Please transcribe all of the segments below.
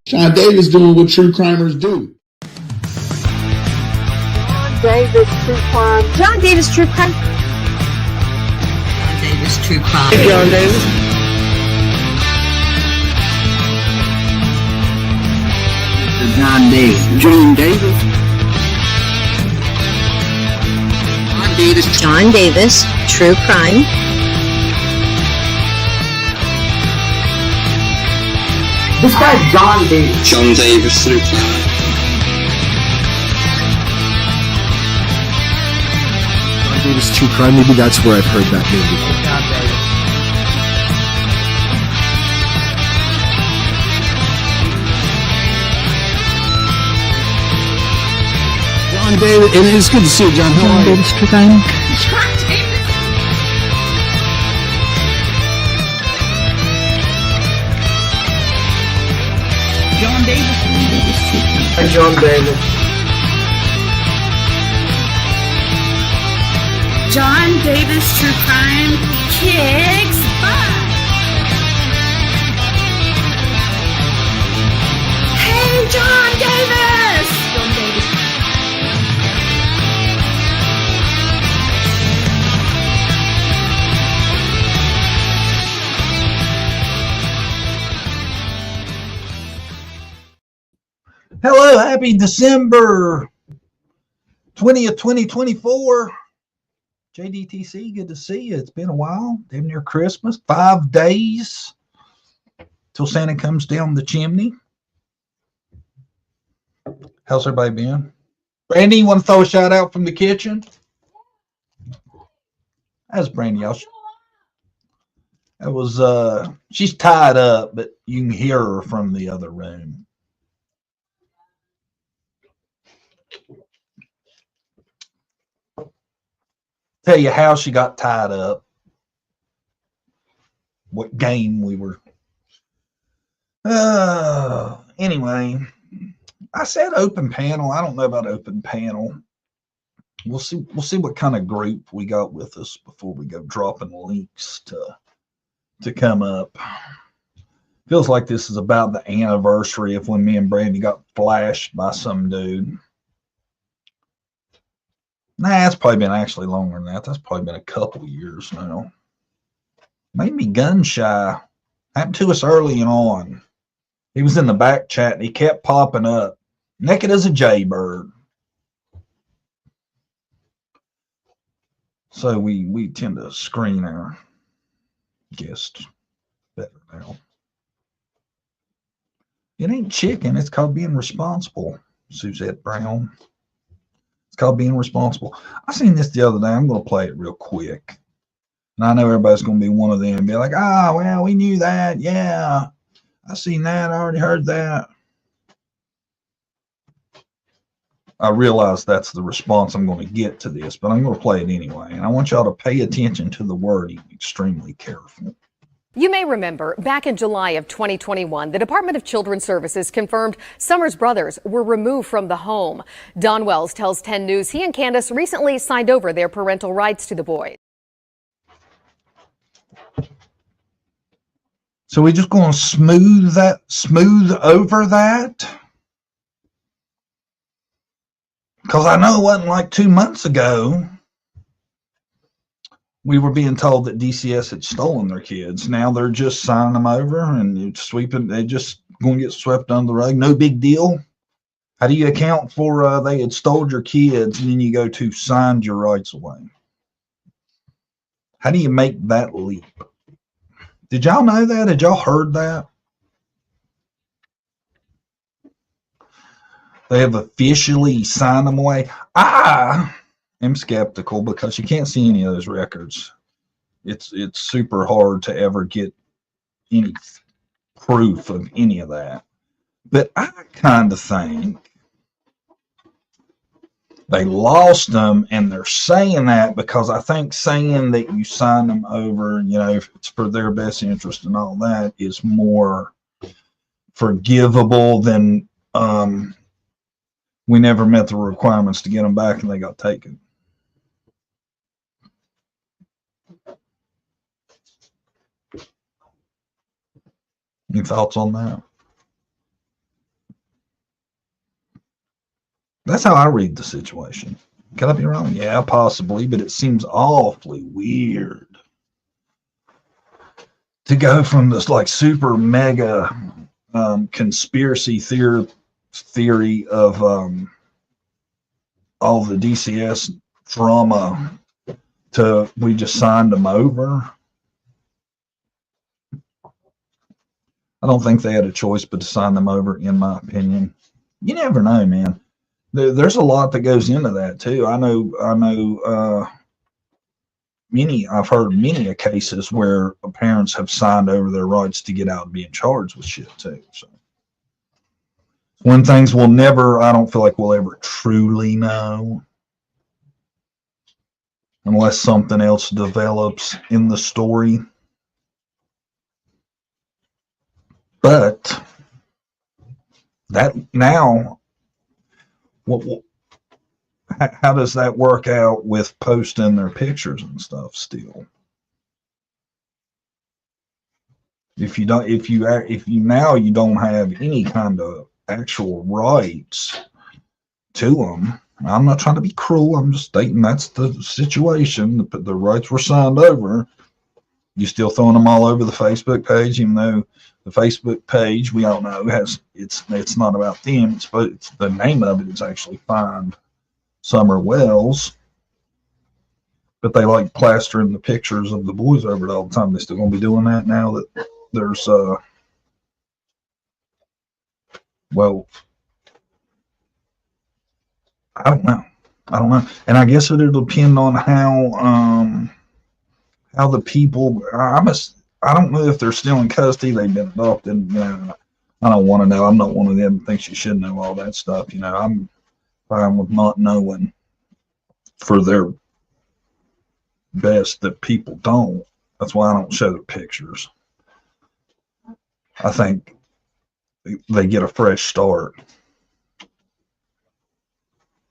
John Davis doing what true crimers do. Davis True Crime. John Davis True Crime. John Davis True Crime. John Davis. John Davis. John Davis. John Davis. John Davis True Crime. This guy's John Davis. John Davis True Crime. John Davis True Crime. Maybe that's where I've heard that name before. John Davis. John Davis. It is good to see you, John. How are you? Davis True Crime. John Davis. John Davis. John Davis True Crime kicks butt. Hey, John Davis! John Davis. Hello, happy December 20th, 2024. JDTC, good to see you. It's been a while, damn near Christmas. 5 days till Santa comes down the chimney. How's everybody been? Brandy, you want to throw a shout out from the kitchen? How's Brandy? That was, she's tied up, but you can hear her from the other room. Tell you how she got tied up, what game we were. Anyway, I said open panel. I don't know about open panel. We'll see what kind of group we got with us before we go dropping links to come up. Feels like this is about the anniversary of when me and Brandy got flashed by some dude. Nah, it's probably been actually longer than that. That's probably been a couple years now. Made me gun shy. Happened to us early on. He was in the back chat and he kept popping up. Naked as a jaybird. So we tend to screen our guests better now. It ain't chicken. It's called being responsible, Suzette Brown. Called being responsible. I seen this the other day. I'm going to play it real quick. And I know everybody's going to be one of them and be like, well, we knew that. Yeah, I seen that. I already heard that. I realize that's the response I'm going to get to this, but I'm going to play it anyway. And I want y'all to pay attention to the wording extremely careful. You may remember back in July of 2021, the Department of Children's Services confirmed Summers' brothers were removed from the home. Don Wells tells 10 News he and Candace recently signed over their parental rights to the boys. So we're just going to smooth over that? Because I know it wasn't like 2 months ago we were being told that DCS had stolen their kids. Now they're just signing them over and they're just going to get swept under the rug. No big deal. How do you account for they had stole your kids and then you go to signed your rights away? How do you make that leap? Did y'all know that? Had y'all heard that? They have officially signed them away. I'm skeptical because you can't see any of those records. It's super hard to ever get any proof of any of that. But I kind of think they lost them, and they're saying that because I think saying that you sign them over, if it's for their best interest and all that, is more forgivable than we never met the requirements to get them back and they got taken. Any thoughts on that? That's how I read the situation. Could I be wrong? Yeah, possibly, but it seems awfully weird to go from this like super mega conspiracy theory of all the DCS drama to we just signed them over. I don't think they had a choice but to sign them over, in my opinion. You never know, man. There's a lot that goes into that too. I know. I've heard many cases where parents have signed over their rights to get out and being charged with shit too. So when things I don't feel like we'll ever truly know unless something else develops in the story. But that now, how does that work out with posting their pictures and stuff still? If you now you don't have any kind of actual rights to them. I'm not trying to be cruel. I'm just stating that's the situation. The rights were signed over. You still throwing them all over the Facebook page, even though the Facebook page we all know it's not about them. It's the name of it is actually Find Summer Wells, but they like plastering the pictures of the boys over it all the time. They still gonna be doing that now that there's well, I don't know, and I guess it'll depend on how the people. I don't know if they're still in custody. They've been adopted. I don't want to know. I'm not one of them that thinks you should know all that stuff. I'm fine with not knowing for their best that people don't. That's why I don't show the pictures. I think they get a fresh start.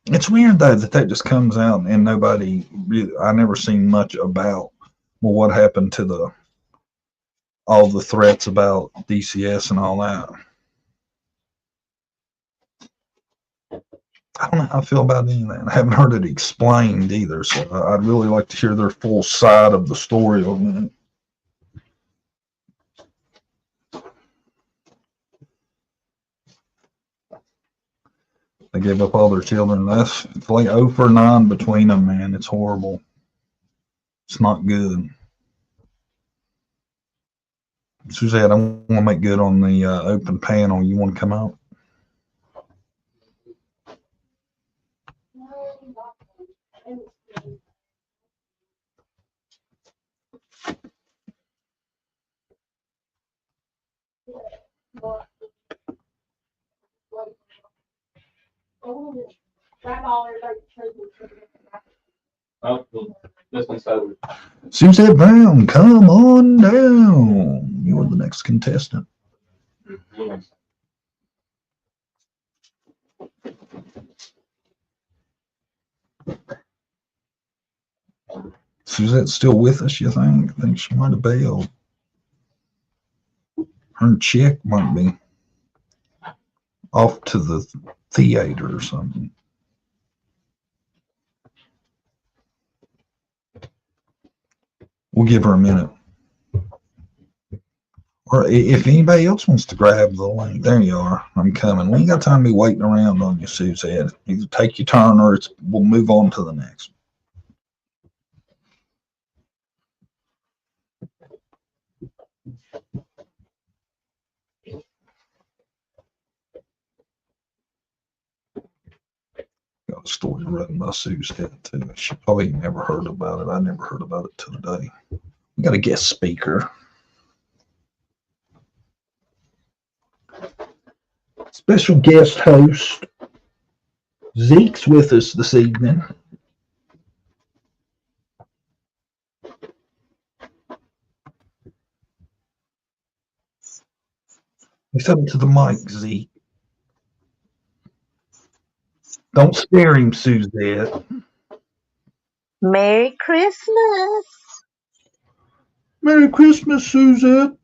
It's weird though that just comes out and nobody really, I never seen much about what happened to all the threats about DCS and all that. I don't know how I feel about any of that. I haven't heard it explained either, so I'd really like to hear their full side of the story on it. They gave up all their children. It's like 0 for 9 between them, man. It's horrible. It's not good. Suzette, I want to make good on the open panel. You want to come out? Suzette Brown, come on down. You're the next contestant. Suzette's still with us, you think? I think she might have bailed. Her chick might be off to the theater or something. We'll give her a minute. Or if anybody else wants to grab the link, there you are. I'm coming. We ain't got time to be waiting around on you, Suzette. Either take your turn or we'll move on to the next. Got a story written by Suzette too. She probably never heard about it. I never heard about it till today. We got a guest speaker. Special guest host. Zeke's with us this evening. He's up to the mic, Zeke. Don't scare him, Suzette. Merry Christmas. Merry Christmas, Suzette.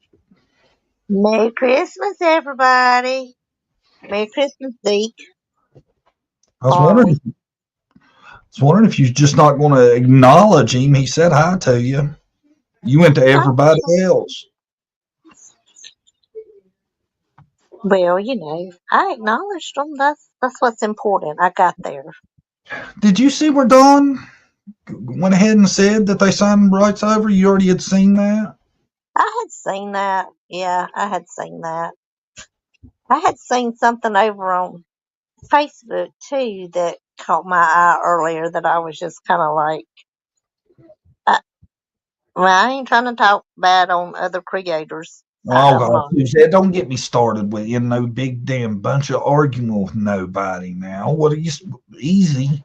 Merry Christmas, everybody. Merry Christmas, Zeke. I was wondering if you're just not going to acknowledge him. He said hi to you. You went to everybody else. Well, I acknowledged them. That's what's important. I got there. Did you see where Dawn went ahead and said that they signed rights over? You already had seen that? I had seen that. Yeah, I had seen that. I had seen something over on Facebook too that caught my eye earlier that I was just kind of like, I ain't trying to talk bad on other creators. Oh, God. Suzette, don't get me started with no big damn bunch of arguing with nobody now. What are you, easy?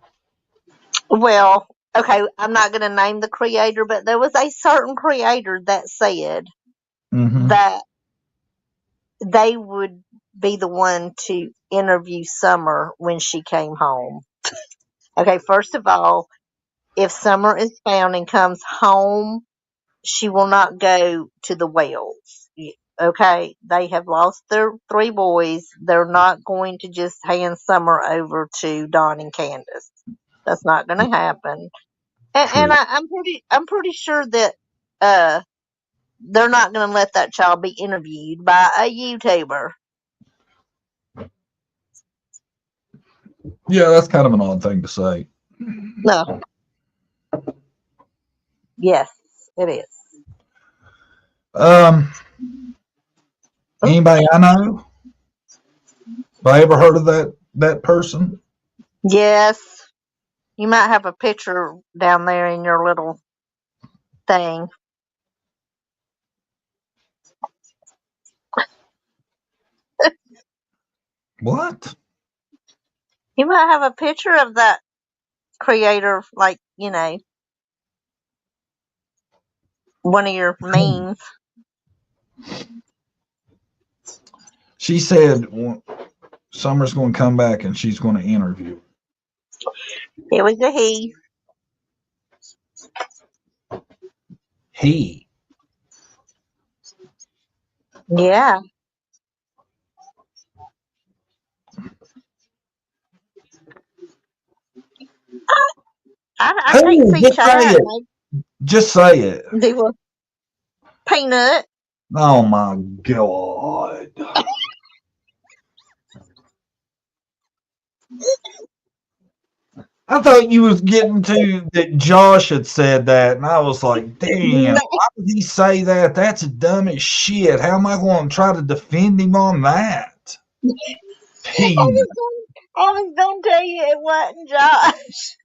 Well, okay, I'm not going to name the creator, but there was a certain creator that said that they would be the one to interview Summer when she came home. Okay, first of all, if Summer is found and comes home, she will not go to the Wells. Okay, they have lost their 3 boys. They're not going to just hand Summer over to Don and Candace. That's not going to happen. And I'm pretty sure that they're not going to let that child be interviewed by a YouTuber. Yeah, that's kind of an odd thing to say. No. Yes, it is. Anybody I know? Have I ever heard of that person? Yes. You might have a picture down there in your little thing. What? You might have a picture of that creator, like, one of your memes. She said Summer's going to come back and she's going to interview. It was a he. He? Yeah. I can't see chat. Just say it. They were Peanut. Oh my God. I thought you was getting to that Josh had said that, and I was like, damn, why would he say that? That's dumb as shit. How am I going to try to defend him on that? I was going to tell you it wasn't Josh.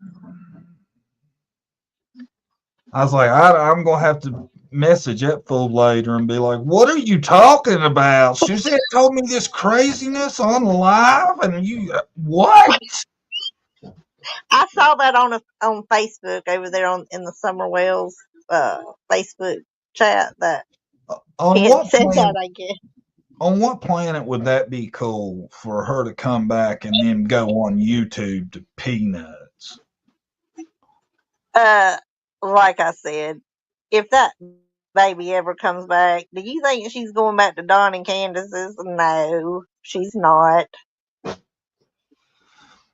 I was like, I'm going to have to message that fool later and be like, what are you talking about? Suzette told me this craziness on live, and you, what? I saw that on Facebook over there in the Summer Wells Facebook chat that on what said that, I guess. On what planet would that be cool for her to come back and then go on YouTube to Peanuts? Like I said, if that baby ever comes back, do you think she's going back to Don and Candace's? No, she's not.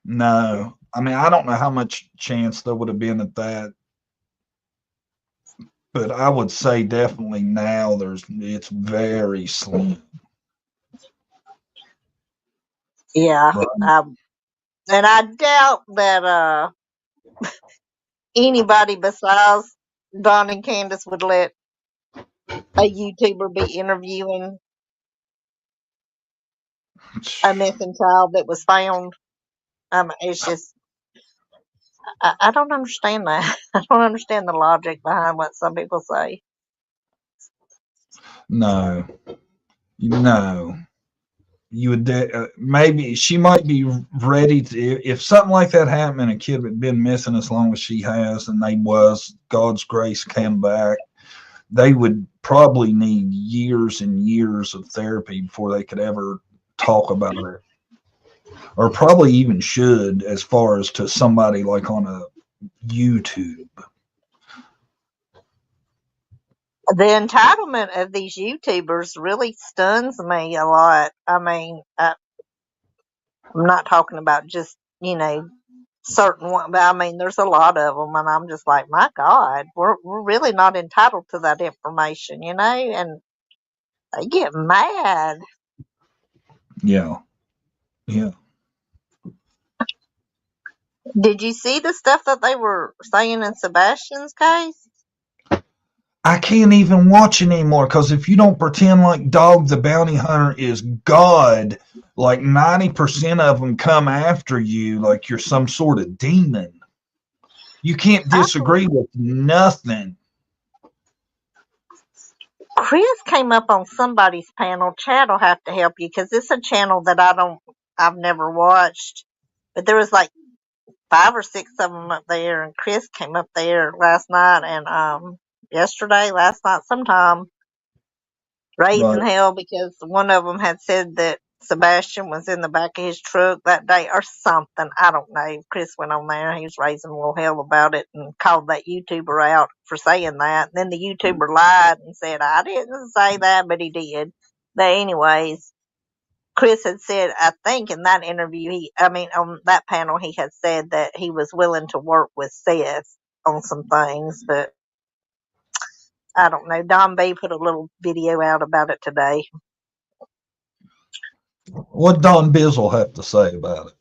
No. I mean, I don't know how much chance there would have been at that. But I would say definitely now it's very slim. Yeah. And I doubt that anybody besides Don and Candace would let a YouTuber be interviewing a missing child that was found. It's just, I don't understand that. I don't understand the logic behind what some people say. No. You would maybe she might be ready to, if something like that happened and a kid had been missing as long as she has, and they was God's grace came back, they would probably need years and years of therapy before they could ever talk about it, or probably even should, as far as to somebody like on a YouTube. The entitlement of these YouTubers really stuns me a lot. I mean, I'm not talking about just certain one. But I mean, there's a lot of them, and I'm just like, my God, we're really not entitled to that information, and they get mad. Yeah. Did you see the stuff that they were saying in Sebastian's case? I can't even watch it anymore because if you don't pretend like Dog the Bounty Hunter is God, like 90% of them come after you like you're some sort of demon. You can't disagree with nothing. Chris came up on somebody's panel. Chad will have to help you because it's a channel that I've never watched. But there was like 5 or 6 of them up there, and Chris came up there last night and last night sometime, raising hell because one of them had said that Sebastian was in the back of his truck that day or something. I don't know. Chris went on there. He was raising a little hell about it and called that YouTuber out for saying that. And then the YouTuber lied and said, I didn't say that, but he did. But anyways, Chris had said, I think in that interview, on that panel, he had said that he was willing to work with Seth on some things, but I don't know. Don B put a little video out about it today. What Don Bizzle have to say about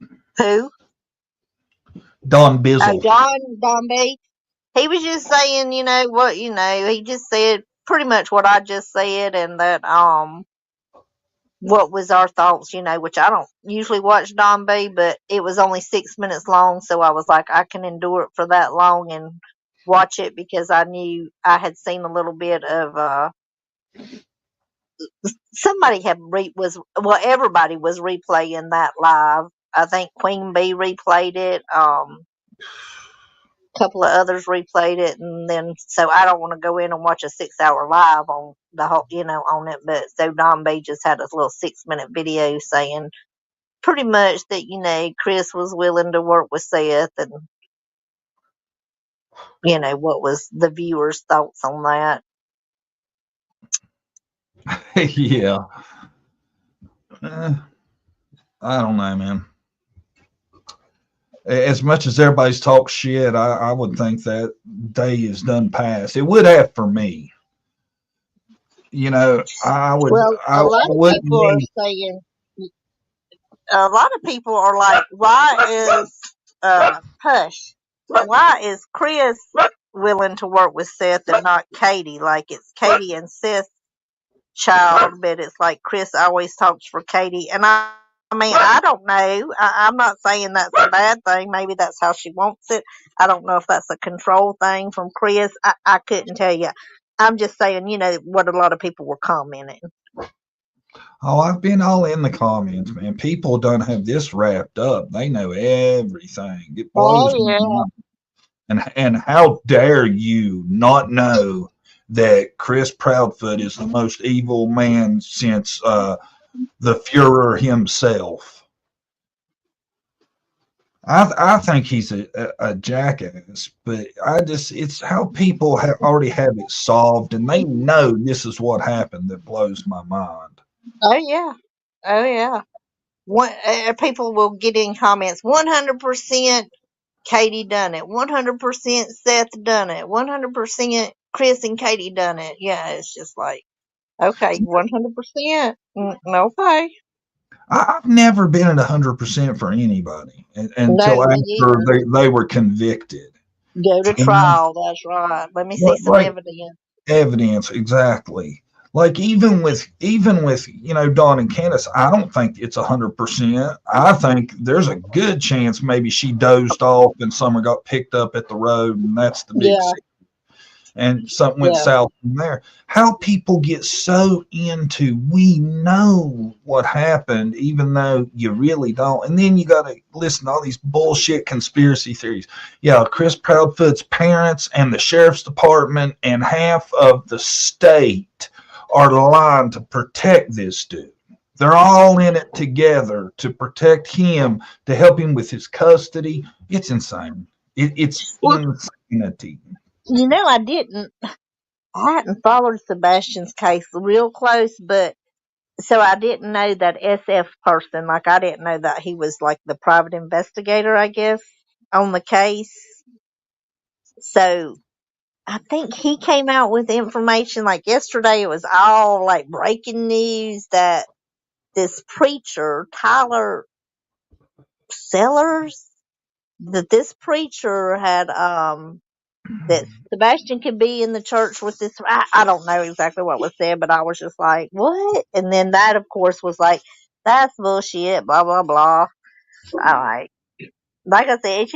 it? Who? Don Bizzle. Don B. He was just saying, he just said pretty much what I just said, and that what was our thoughts, which I don't usually watch Don B, but it was only 6 minutes long, so I was like, I can endure it for that long and watch it because I knew I had seen a little bit of somebody everybody was replaying that live. I think Queen Bee replayed it. Couple of others replayed it, and then so I don't want to go in and watch a 6-hour live on the whole, on it. But so Don B just had a little 6-minute video saying pretty much that Chris was willing to work with Seth, and what was the viewers' thoughts on that. Yeah. I don't know, man. As much as everybody's talk shit, I would think that day is done past. It would have for me. I would. Well, a lot of people are like, why is Chris willing to work with Seth and not Katie? Like it's Katie and Seth's child, but it's like Chris always talks for Katie. And I don't know. I'm not saying that's a bad thing. Maybe that's how she wants it. I don't know if that's a control thing from Chris. I couldn't tell you. I'm just saying, what a lot of people were commenting. Oh, I've been all in the comments, man. People don't have this wrapped up. They know everything. It blows my mind. And how dare you not know that Chris Proudfoot is the most evil man since the Fuhrer himself. I think he's a jackass, but it's how people already have it solved, and they know this is what happened that blows my mind. Oh yeah. People will get in comments. 100% Katie done it. 100% Seth done it. 100% Chris and Katie done it. Yeah, it's just like, okay, 100%. Okay. I've never been at 100% for anybody until after they were convicted. Go to trial. That's right. Let me see some evidence. Evidence, exactly. Like even with Dawn and Candace, I don't think it's 100%. I think there's a good chance maybe she dozed off and Summer got picked up at the road, and that's the big secret. And something went south from there. How people get so into we know what happened, even though you really don't. And then you got to listen to all these bullshit conspiracy theories. Yeah, Chris Proudfoot's parents and the sheriff's department and half of the state are aligned to protect this dude. They're all in it together to protect him, to help him with his custody. It's insane. It's insanity. I hadn't followed Sebastian's case real close, but So I didn't know that SF person. Like, I didn't know that he was like the private investigator, I guess, on the case. So I think he came out with information like yesterday. It was all like breaking news that this preacher, Tyler Sellers, that this preacher had, that Sebastian could be in the church with this. I don't know exactly what was said, but I was just like, what? And then that, of course, was like, that's bullshit, blah, blah, blah. Like I said,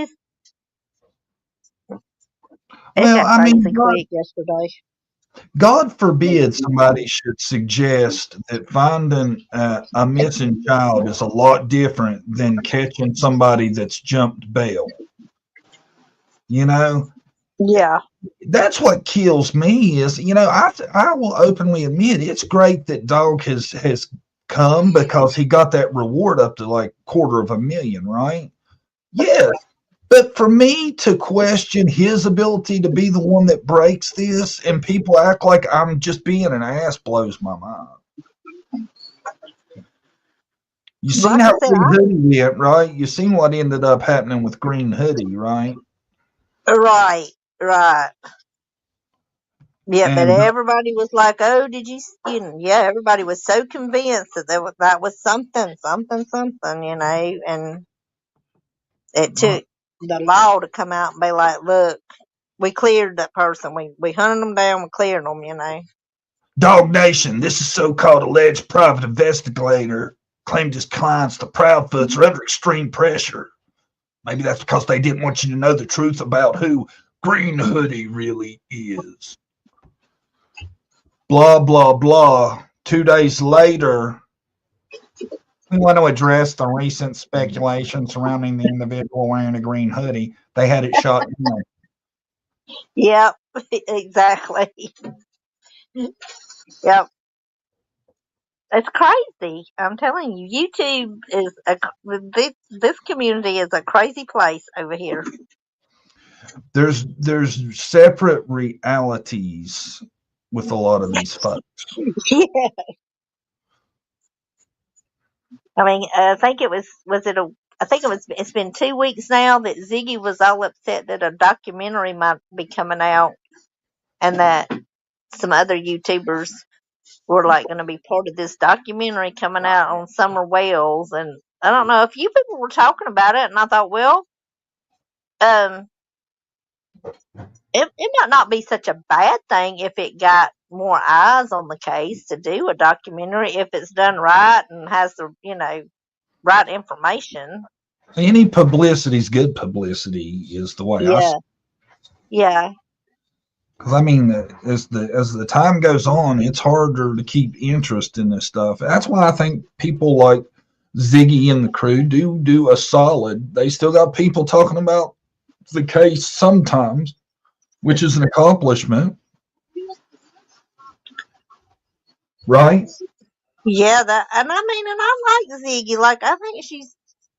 it Well, got I mean, crazy quick yesterday. God forbid somebody should suggest that finding a missing child is a lot different than catching somebody that's jumped bail. You know, Yeah. that's what kills me is, I will openly admit it's great that Dog has come because he got that reward up to like $250,000, right? Yes. But for me to question his ability to be the one that breaks this and people act like I'm just being an ass blows my mind. You seen Like I how said, Green Hoodie went, right? You seen what ended up happening with Green Hoodie, right? right. Yeah, but And everybody was like, "Oh, did you?" Yeah, everybody was so convinced that that was something, and it took the law to come out and be like, "Look, we cleared that person. We hunted them down. We cleared them." Dog Nation, this is so-called alleged private investigator claimed his clients, the Proudfoots, are under extreme pressure. Maybe that's because they didn't want you to know the truth about who Green Hoodie really is. Blah, blah, blah. 2 days later, we want to address the recent speculation surrounding the individual wearing a green hoodie. They had it shot down. Yep, exactly. Yep. It's crazy. I'm telling you, YouTube is this community is a crazy place over here. There's separate realities with a lot of these folks. Yeah. I mean, I think it was I think it's been 2 weeks now that Ziggy was all upset that a documentary might be coming out and that some other YouTubers were like going to be part of this documentary coming out on summer whales. And I don't know, a few people were talking about it, and I thought, well, um, it might not be such a bad thing if it got more eyes on the case to do a documentary if it's done right and has the right information. Any publicity is good publicity, is the way I see it. Yeah. Because I mean, as the time goes on, it's harder to keep interest in this stuff. That's why I think people like Ziggy and the crew do a solid. They still got people talking about the case sometimes, which is an accomplishment, right? Yeah, and I like Ziggy. Like, I think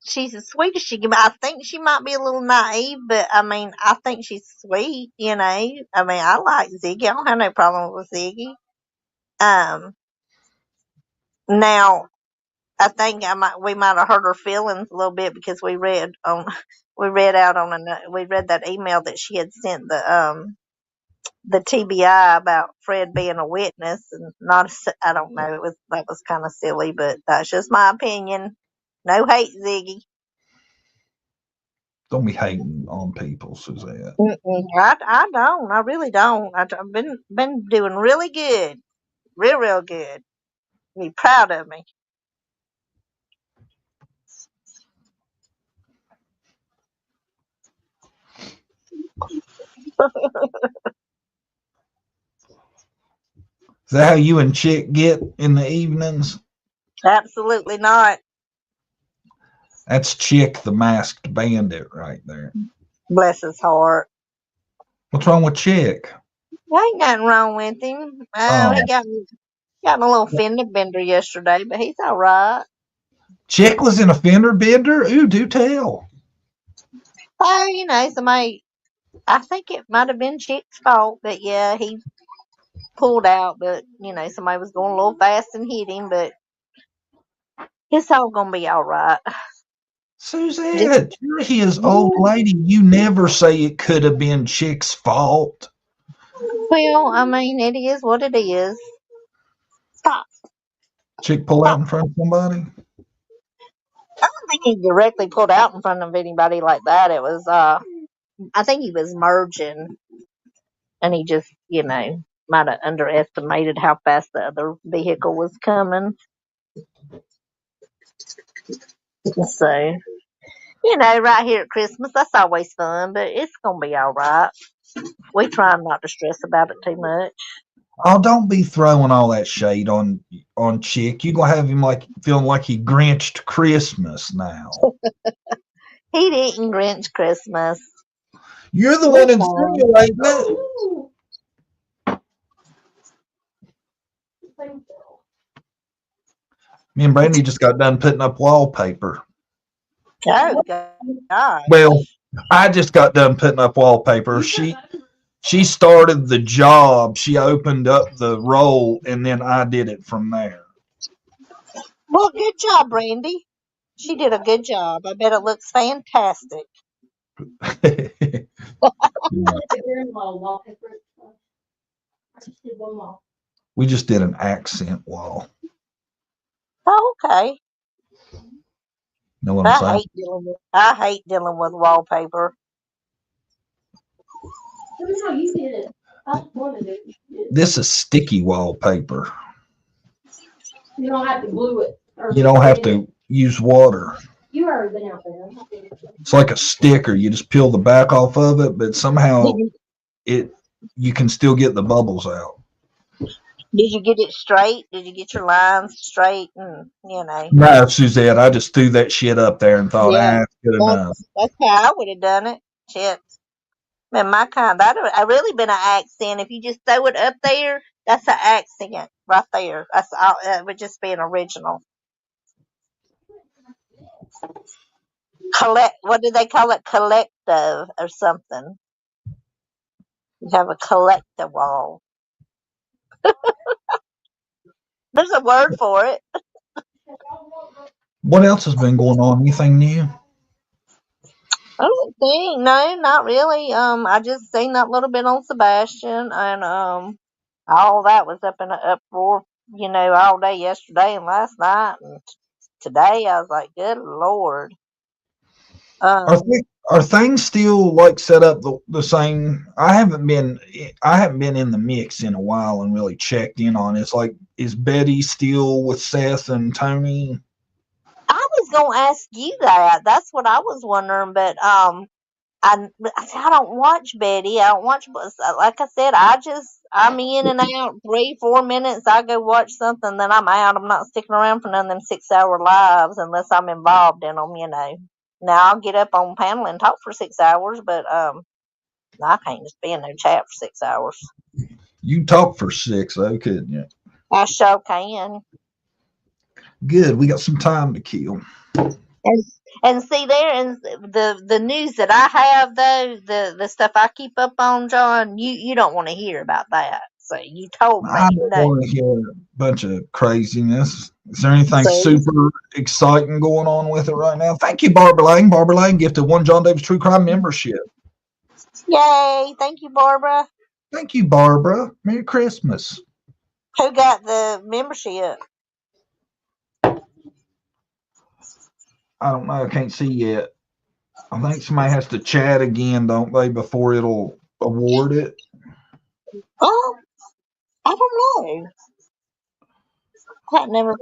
she's as sweet as she can be. I think she might be a little naive, but I mean, I think she's sweet. I mean, I like Ziggy. I don't have no problem with Ziggy. Now I think we might have hurt her feelings a little bit because we read that email that she had sent the TBI about Fred being a witness and I don't know, that was kind of silly, but that's just my opinion. No hate, Ziggy. Don't be hating on people, Suzette. I don't. I really don't. I've been doing really good, real good. Be proud of me. Is that how you and Chick get in the evenings? Absolutely not. That's Chick, the masked bandit, right there. Bless his heart. What's wrong with Chick? There ain't nothing wrong with him. He got in a little fender bender yesterday, but he's all right. Chick was in a fender bender? Ooh, do tell. Oh, somebody, I think it might have been Chick's fault, but yeah, he pulled out, but somebody was going a little fast and hit him, but It's all gonna be all right. Suzette, you're his old lady. You never say it could have been Chick's fault. Well, I mean, it is what it is. Stop. Chick pull out in front of somebody? I don't think he directly pulled out in front of anybody like that. It was, I think he was merging, and he just, might have underestimated how fast the other vehicle was coming. So, right here at Christmas, that's always fun, but it's gonna be all right. We try not to stress about it too much. Oh, don't be throwing all that shade on Chick. You gonna have him feeling like he Grinched Christmas now. He didn't Grinch Christmas. You're the one insinuating that. Me and Brandy just got done putting up wallpaper. Oh God! Well, I just got done putting up wallpaper. She started the job. She opened up the roll, and then I did it from there. Well, good job, Brandy. She did a good job. I bet it looks fantastic. We just did an accent wall. Oh, okay. Know what I'm saying? I hate dealing with wallpaper. This is sticky wallpaper. You don't have to glue it. You don't have to use water. You already been out there. It's like a sticker. You just peel the back off of it, but somehow you can still get the bubbles out. Did you get it straight? Did you get your lines straight? And No, Suzette, I just threw that shit up there and thought, it's good enough. That's how I would have done it. Shit. Man, my kind, I really been an accent. If you just throw it up there, that's an accent right there. It would just be an original. What do they call it? Collective or something. You have a collective wall. There's a word for it. What else has been going on? Anything new? I don't think. No, not really. I just seen that little bit on Sebastian, and all that was up in an uproar, all day yesterday and last night, and today I was like, good Lord. Are things still set up the same? I haven't been in the mix in a while and really checked in on it. It's is Betty still with Seth and Tony? I was gonna ask you that. That's what I was wondering, but I don't watch Betty. I don't watch, like I said, I'm in and out 3-4 minutes. I go watch something, then I'm out. I'm not sticking around for none of them 6-hour lives unless I'm involved in them. Now I'll get up on panel and talk for 6 hours, but I can't just be in no chat for 6 hours. You talk for 6 though, couldn't you? I sure can. Good. We got some time to kill. And see there, and the news that I have though, the stuff I keep up on, John, you don't want to hear about that. So you told me. I don't want to hear a bunch of craziness. Is there anything super exciting going on with it right now? Thank you, Barbara Lang. Barbara Lang gifted 1 John Davis True Crime membership. Yay! Thank you, Barbara. Thank you, Barbara. Merry Christmas. Who got the membership? I don't know. I can't see yet. I think somebody has to chat again, don't they, before it'll award it? Oh, I don't know. I never.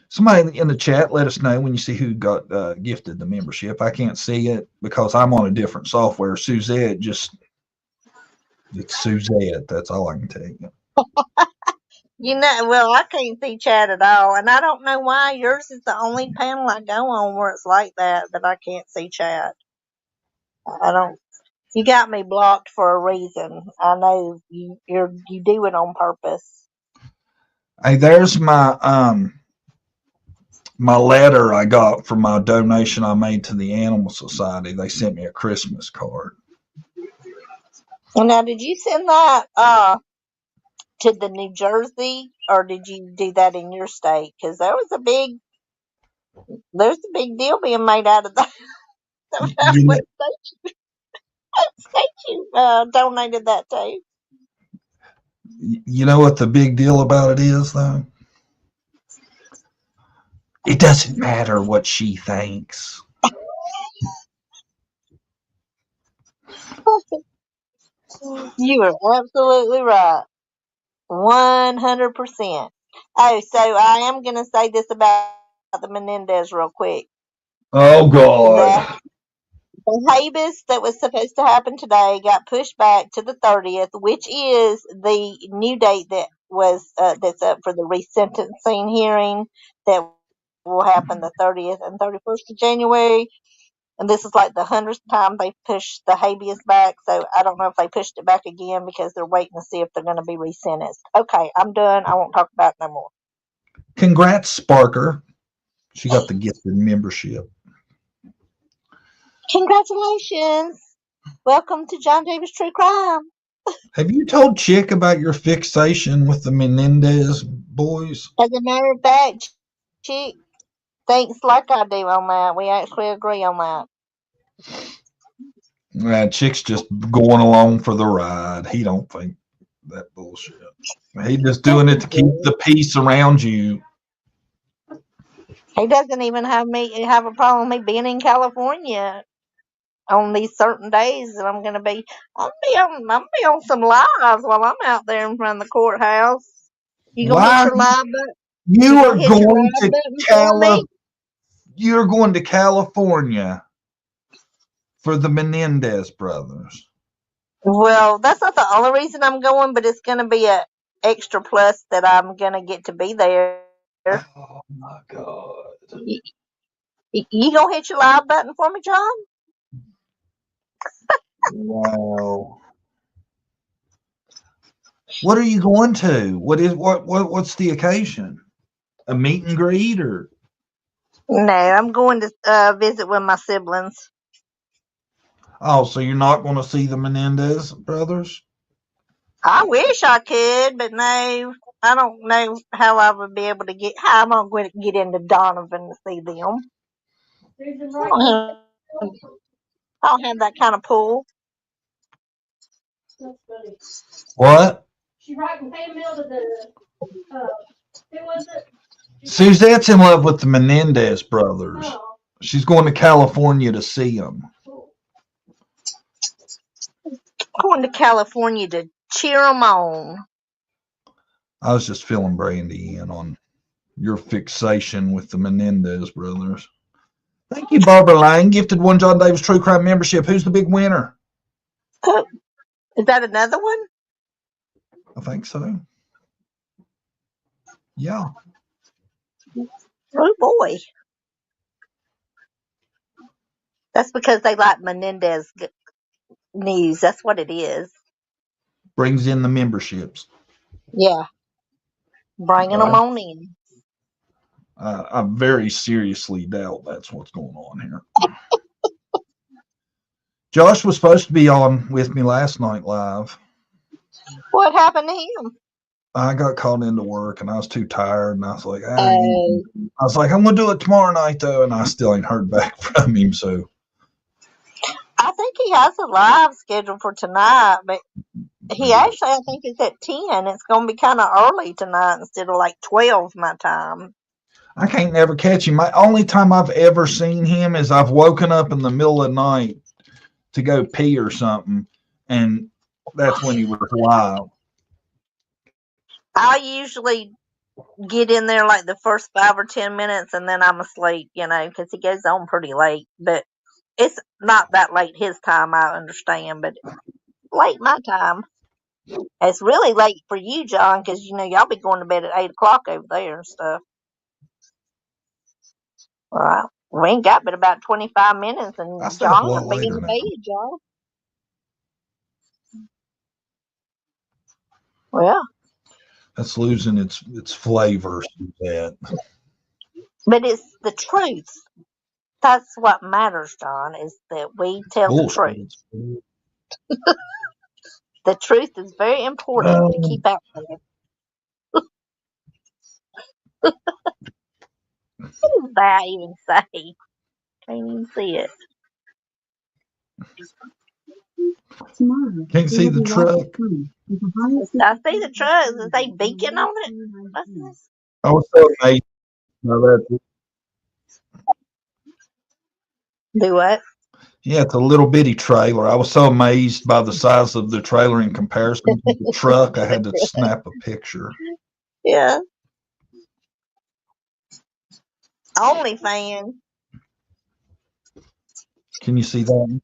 Somebody in the chat, let us know when you see who got gifted the membership. I can't see it because I'm on a different software. Suzette it's Suzette. That's all I can tell you. Well, I can't see chat at all, and I don't know why. Yours is the only panel I go on where it's like that I can't see chat. I don't. You got me blocked for a reason. I know you do it on purpose. Hey, there's my my letter I got for my donation I made to the Animal Society. They sent me a Christmas card. Now, did you send that to the New Jersey, or did you do that in your state? Because there was a big There's a big deal being made out of that. You What state you donated that to? you know what the big deal about it is, though? It doesn't matter what she thinks. You are absolutely right. 100%. Oh, so I am going to say this about the Menendez real quick. Oh, God. The habeas that was supposed to happen today got pushed back to the 30th, which is the new date that was that's up for the resentencing hearing that will happen the 30th and 31st of January. And this is like the 100th time they pushed the habeas back. So I don't know if they pushed it back again because they're waiting to see if they're going to be resentenced. Okay, I'm done. I won't talk about it no more. Congrats, Sparker. She got the gifted membership. Congratulations. Welcome to John Davis True Crime. Have you told Chick about your fixation with the Menendez boys? As a matter of fact, Chick thinks like I do on that. We actually agree on that. Chick's just going along for the ride. He don't think that bullshit. He's just doing it to keep the peace around you. He doesn't even have a problem with me being in California on these certain days that I'm gonna be on some lives while I'm out there in front of the courthouse. You gonna hit your live button? You are hit your going live to button for me? You're going to California for the Menendez brothers. Well, that's not the only reason I'm going, but it's gonna be a extra plus that I'm gonna get to be there. Oh my God. You gonna hit your live button for me, John? Wow. What are you going to? What's the occasion? A meet and greet or? No, I'm going to visit with my siblings. Oh, so you're not going to see the Menendez brothers? I wish I could, but no, I don't know how I would be able to how am I going to get into Donovan to see them? I don't have that kind of pull. What? She right and pay mail to the, who was it? Suzette's in love with the Menendez brothers. She's going to California to see them. Going to California to cheer them on. I was just filling Brandy in on your fixation with the Menendez brothers. Thank you, Barbara Lang. Gifted one John Davis True Crime membership. Who's the big winner? Is that another one? I think so. Yeah. Oh boy. That's because they like Menendez news. That's what it is. Brings in the memberships. Yeah. Bringing them on in. I very seriously doubt that's what's going on here. Josh was supposed to be on with me last night live. What happened to him? I got called into work and I was too tired and I was like, I'm gonna do it tomorrow night though, and I still ain't heard back from him. So I think he has a live scheduled for tonight, but he actually, I think it's at 10. It's going to be kind of early tonight instead of like 12 my time. I can't never catch him. My only time I've ever seen him is I've woken up in the middle of the night to go pee or something, and that's when he was live. I usually get in there like the first 5 or 10 minutes and then I'm asleep, because he goes on pretty late. But it's not that late his time, I understand, but late my time. It's really late for you, John, because y'all be going to bed at 8 o'clock over there and stuff. All right. We ain't got but about 25 minutes, and John will be in the bed, John. Well, that's losing its flavor. That. But it's the truth. That's what matters, John, is that we tell the truth. The truth is very important to keep out there. What is that even say? Can't even see it. Can't see the truck. I see the trucks. Is they beacon on it? What's this? I was so amazed by that. Do what? Yeah, it's a little bitty trailer. I was so amazed by the size of the trailer in comparison to the truck. I had to snap a picture. Yeah. OnlyFans. Can you see that?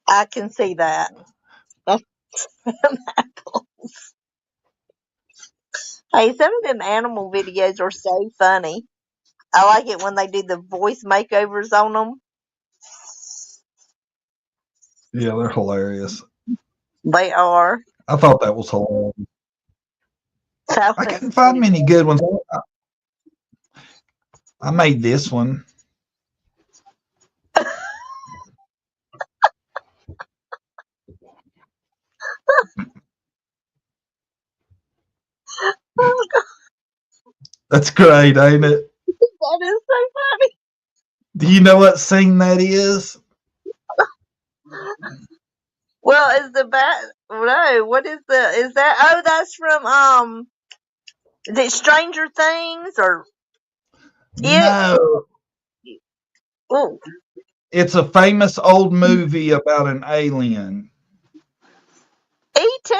I can see that. That's apples. Hey, some of them animal videos are so funny. I like it when they do the voice makeovers on them. Yeah, they're hilarious. They are. I thought that was hilarious. That I was couldn't find pretty many good ones. I made this one. That's great, ain't it? That is so funny. Do you know what scene that is? Well, is the bat? No, what is the? Is that? Oh, that's from Is it Stranger Things or? No. Oh, It's a famous old movie about an alien. E.T.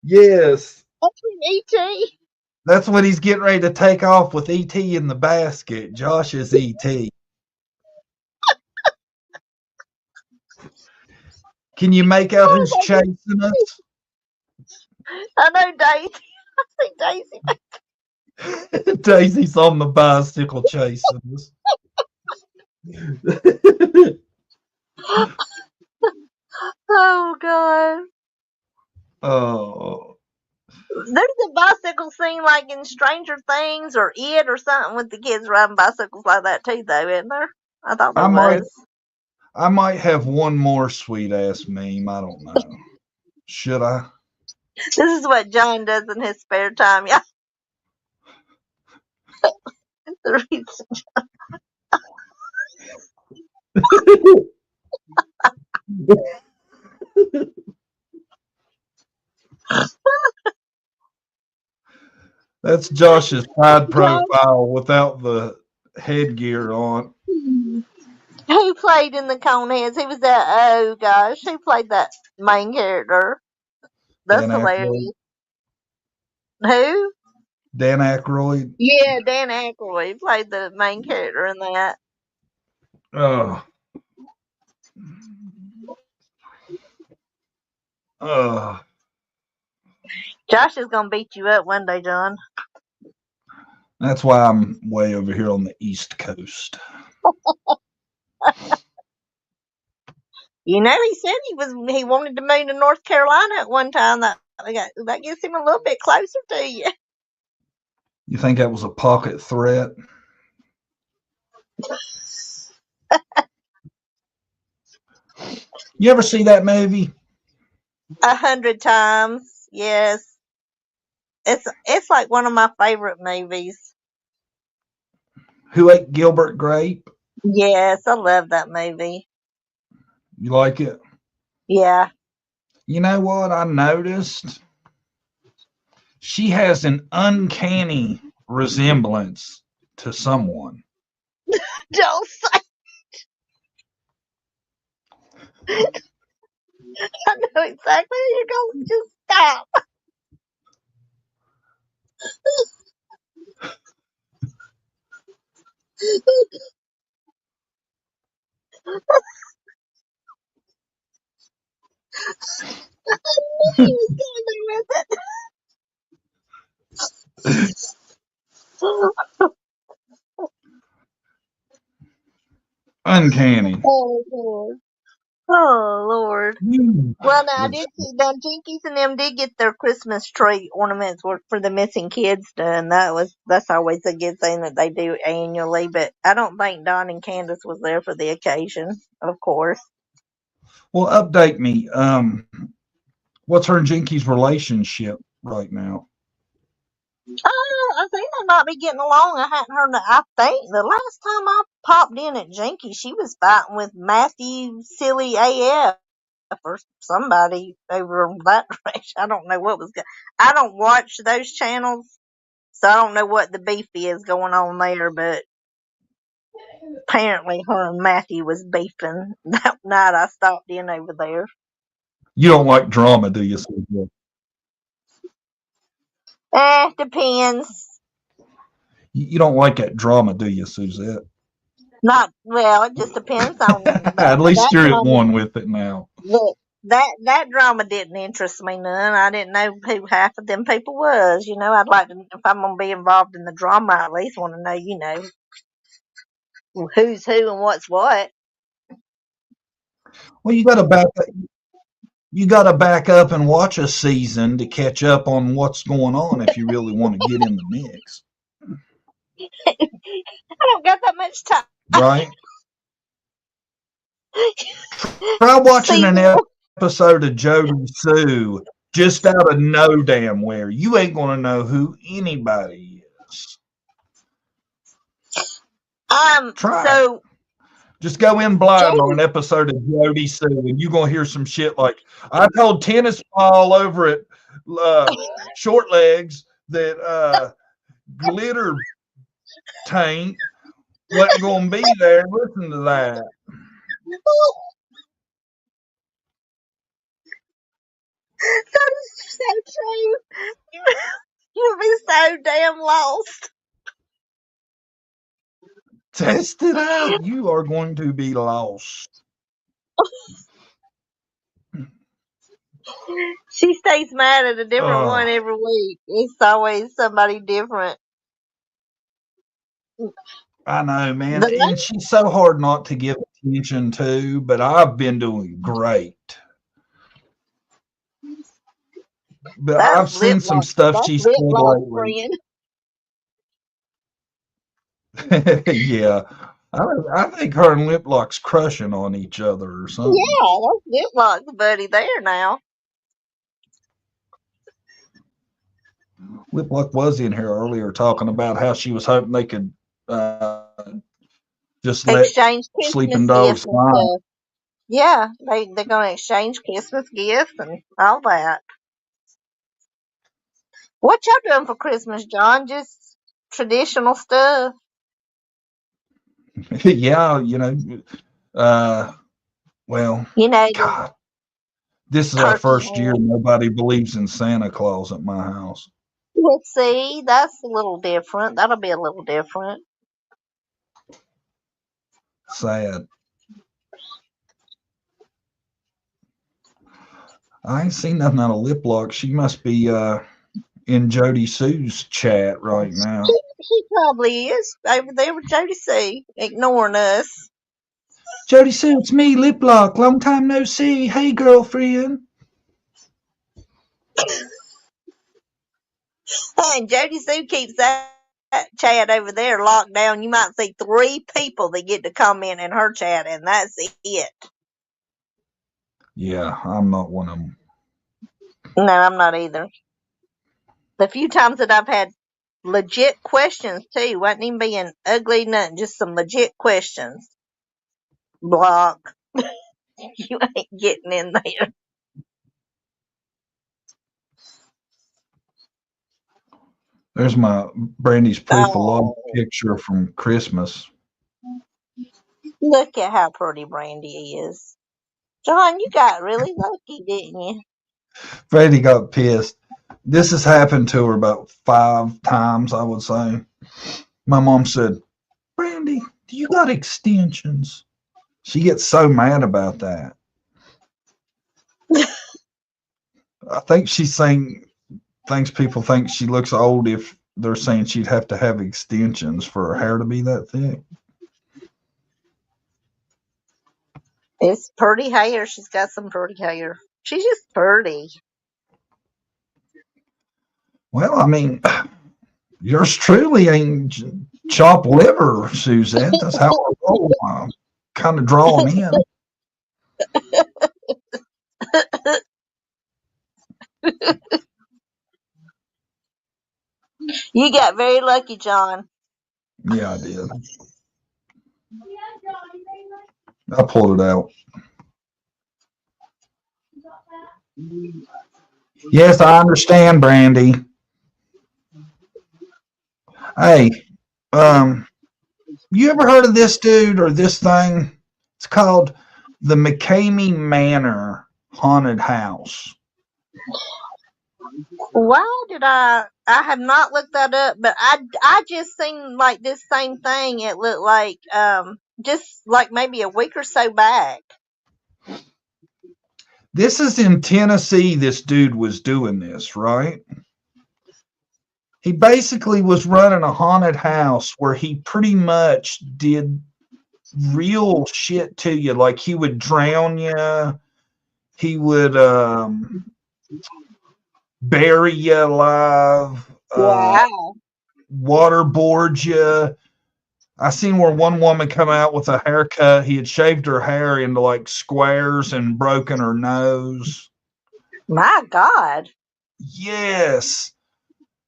Yes. That's from E.T. That's when he's getting ready to take off with E.T. in the basket. Josh is E.T. Can you make out who's chasing us? I know Daisy. I see Daisy. Daisy's on the bicycle chasing us. Oh God. Oh. There's a bicycle scene like in Stranger Things or It or something with the kids riding bicycles like that too, though, isn't there? I thought there was. I might have one more sweet ass meme. I don't know. Should I? This is what John does in his spare time, yeah. The reason. That's Josh's side profile without the headgear on. Who played in the Coneheads? Who was that? Oh gosh, who played that main character? That's Dan hilarious. Aykroyd. Who? Dan Aykroyd. Yeah, Dan Aykroyd played the main character in that. Oh. Oh. Josh is gonna beat you up one day, John. That's why I'm way over here on the East Coast. You know, he said he wanted to move to North Carolina at one time. That gets him a little bit closer to you. You think that was a pocket threat? You ever see that movie? 100 times, yes. It's like one of my favorite movies. Who Ate Gilbert Grape? Yes, I love that movie. You like it? Yeah. You know what I noticed? She has an uncanny resemblance to someone. Don't say it. I know exactly who you're going to just stop. I knew he was going there with it. Uncanny. Oh, Lord. Oh, Lord. Well, now, I did see that Jinkies and them did get their Christmas tree ornaments for the missing kids done. That's always a good thing that they do annually. But I don't think Don and Candace was there for the occasion, of course. Well, update me. What's her and Jinky's relationship right now? I think they might be getting along. I hadn't heard that. I think the last time I popped in at Jinky, she was fighting with Matthew Silly AF or somebody over that direction. I don't know what was going. I don't watch those channels, so I don't know what the beef is going on there. But apparently, her and Matthew was beefing that night. I stopped in over there. You don't like drama, do you, Suzette? Depends. You don't like that drama, do you, Suzette? Not well. It just depends on At least that you're at drama. one with it now. Look, that drama didn't interest me none. I didn't know who half of them people was. I'd like to, if I'm gonna be involved in the drama, I at least want to know, who's who and what's what. Well, you got to back up. You got to back up and watch a season to catch up on what's going on if you really want to get in the mix, I don't got that much time. right? Try watching an episode of Jody Sue just out of no damn where. You ain't going to know who anybody is. Try. So just go in blind on an episode of Jody Sue, and you're gonna hear some shit like, "I told tennis ball over at Short Legs that glitter tank wasn't gonna be there." Listen to that. that is so true. You'll be so damn lost. Test it out. You are going to be lost. She stays mad at a different one every week. It's always somebody different. I know, man. And she's so hard not to give attention to, but I've been doing great. But I've seen some stuff she's said lately. Yeah. I think her and Liplock's crushing on each other or something. Yeah, that's Liplock's buddy there now. Liplock was in here earlier talking about how she was hoping they could just exchange let sleeping dogs fly. Yeah, they're going to exchange Christmas gifts and all that. What y'all doing for Christmas, John? Just traditional stuff? Yeah, well, God, this is our first year nobody believes in Santa Claus at my house. Let's see, that's a little different. That'll be a little different. Sad. I ain't seen nothing out of Liplock. She must be in Jody Sue's chat right now. He probably is over there with Jody Sue, ignoring us. Jody Sue, it's me, Liplock. Long time no see. Hey, girlfriend. And Jody Sue keeps that chat over there locked down. You might see 3 people that get to comment in her chat, and that's it. Yeah, I'm not one of them. No, I'm not either. The few times that I've had legit questions, too, wasn't even being ugly, nothing, just some legit questions. Block. You ain't getting in there. There's my Brandy's proof of love picture from Christmas. Look at how pretty Brandy is. John, you got really lucky, didn't you? Brandy got pissed. This has happened to her about 5 times, I would say. My mom said, "Brandy, do you got extensions?" She gets so mad about that. I think she's saying, thinks people think she looks old if they're saying she'd have to have extensions for her hair to be that thick. It's pretty hair. She's got some pretty hair. She's just pretty. Well, I mean, yours truly ain't chopped liver, Suzette. That's how I roll. I'm kind of drawing in. You got very lucky, John. Yeah, I did. I pulled it out. Yes, I understand, Brandy. Hey, you ever heard of this dude or this thing? It's called the McKamey Manor Haunted House. Why did I have not looked that up, but I just seen like this same thing. It looked like just like maybe a week or so back. This is in Tennessee. This dude was doing this, right? He basically was running a haunted house where he pretty much did real shit to you. Like he would drown you. He would bury you alive. Wow. Waterboard you. I seen where one woman come out with a haircut. He had shaved her hair into like squares and broken her nose. My God. Yes.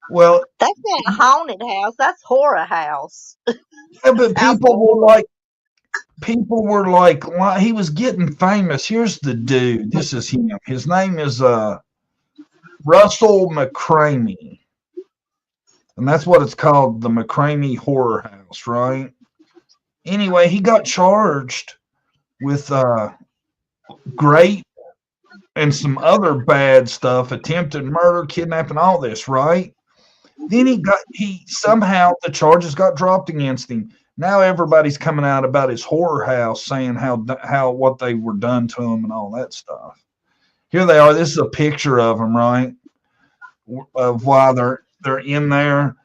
Well, that's not a haunted house. That's horror house. Yeah, but people were like, he was getting famous. Here's the dude. This is him. His name is Russell McKamey. And that's what it's called, the McKamey Horror House, right? Anyway, he got charged with rape and some other bad stuff, attempted murder, kidnapping, all this, right? Then somehow the charges got dropped against him. Now everybody's coming out about his horror house, saying how what they were done to him and all that stuff. Here they are. This is a picture of them, right? Of why they're in there,